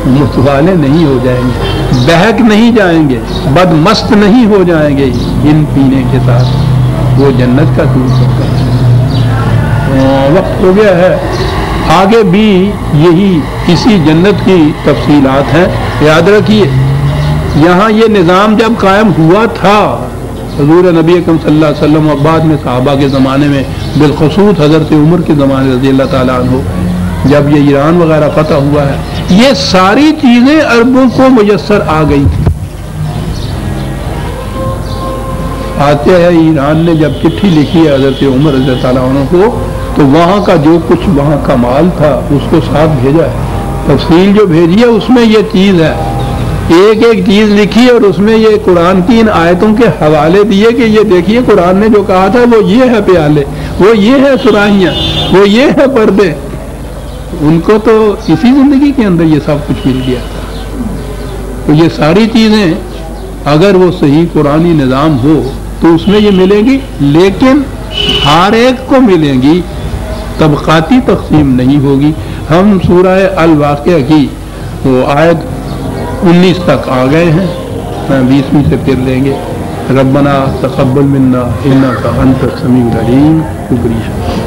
متوالے نہیں ہو جائیں گے، بہک نہیں جائیں گے، بدمست نہیں ہو جائیں گے ان پینے کے ساتھ۔ وہ جنت کا دودھ ہوتا ہے۔ وقت ہو گیا ہے، آگے بھی یہی اسی جنت کی تفصیلات ہیں۔ یاد رکھیے یہاں یہ نظام جب قائم ہوا تھا حضور نبی اکرم صلی اللہ علیہ وسلم اور بعد میں صحابہ کے زمانے میں، بالخصوص حضرت عمر کے زمانے رضی اللہ تعالیٰ عنہ، جب یہ ایران وغیرہ فتح ہوا ہے، یہ ساری چیزیں عربوں کو میسر آ گئی تھی۔ آتے ہیں ایران نے جب چٹھی لکھی ہے حضرت عمر رضی اللہ تعالیٰ عنہ کو، تو وہاں کا جو کچھ وہاں کا مال تھا اس کو ساتھ بھیجا ہے، تفصیل جو بھیجی ہے اس میں یہ چیز ہے، ایک ایک چیز لکھی اور اس میں یہ قرآن کی ان آیتوں کے حوالے دیے کہ یہ دیکھیے قرآن نے جو کہا تھا وہ یہ ہے پیالے، وہ یہ ہے سراہیاں، وہ یہ ہے پردے۔ ان کو تو اسی زندگی کے اندر یہ سب کچھ مل گیا تھا۔ تو یہ ساری چیزیں اگر وہ صحیح قرآنی نظام ہو تو اس میں یہ ملے گی، لیکن ہر ایک کو ملیں گی، طبقاتی تقسیم نہیں ہوگی۔ ہم سورہ الواقعہ کی وہ آیت 19 تک آ گئے ہیں، 20ویں سے پھر لیں گے۔ ربنا تقبل منا انک انت السمیع العلیم. شکریہ.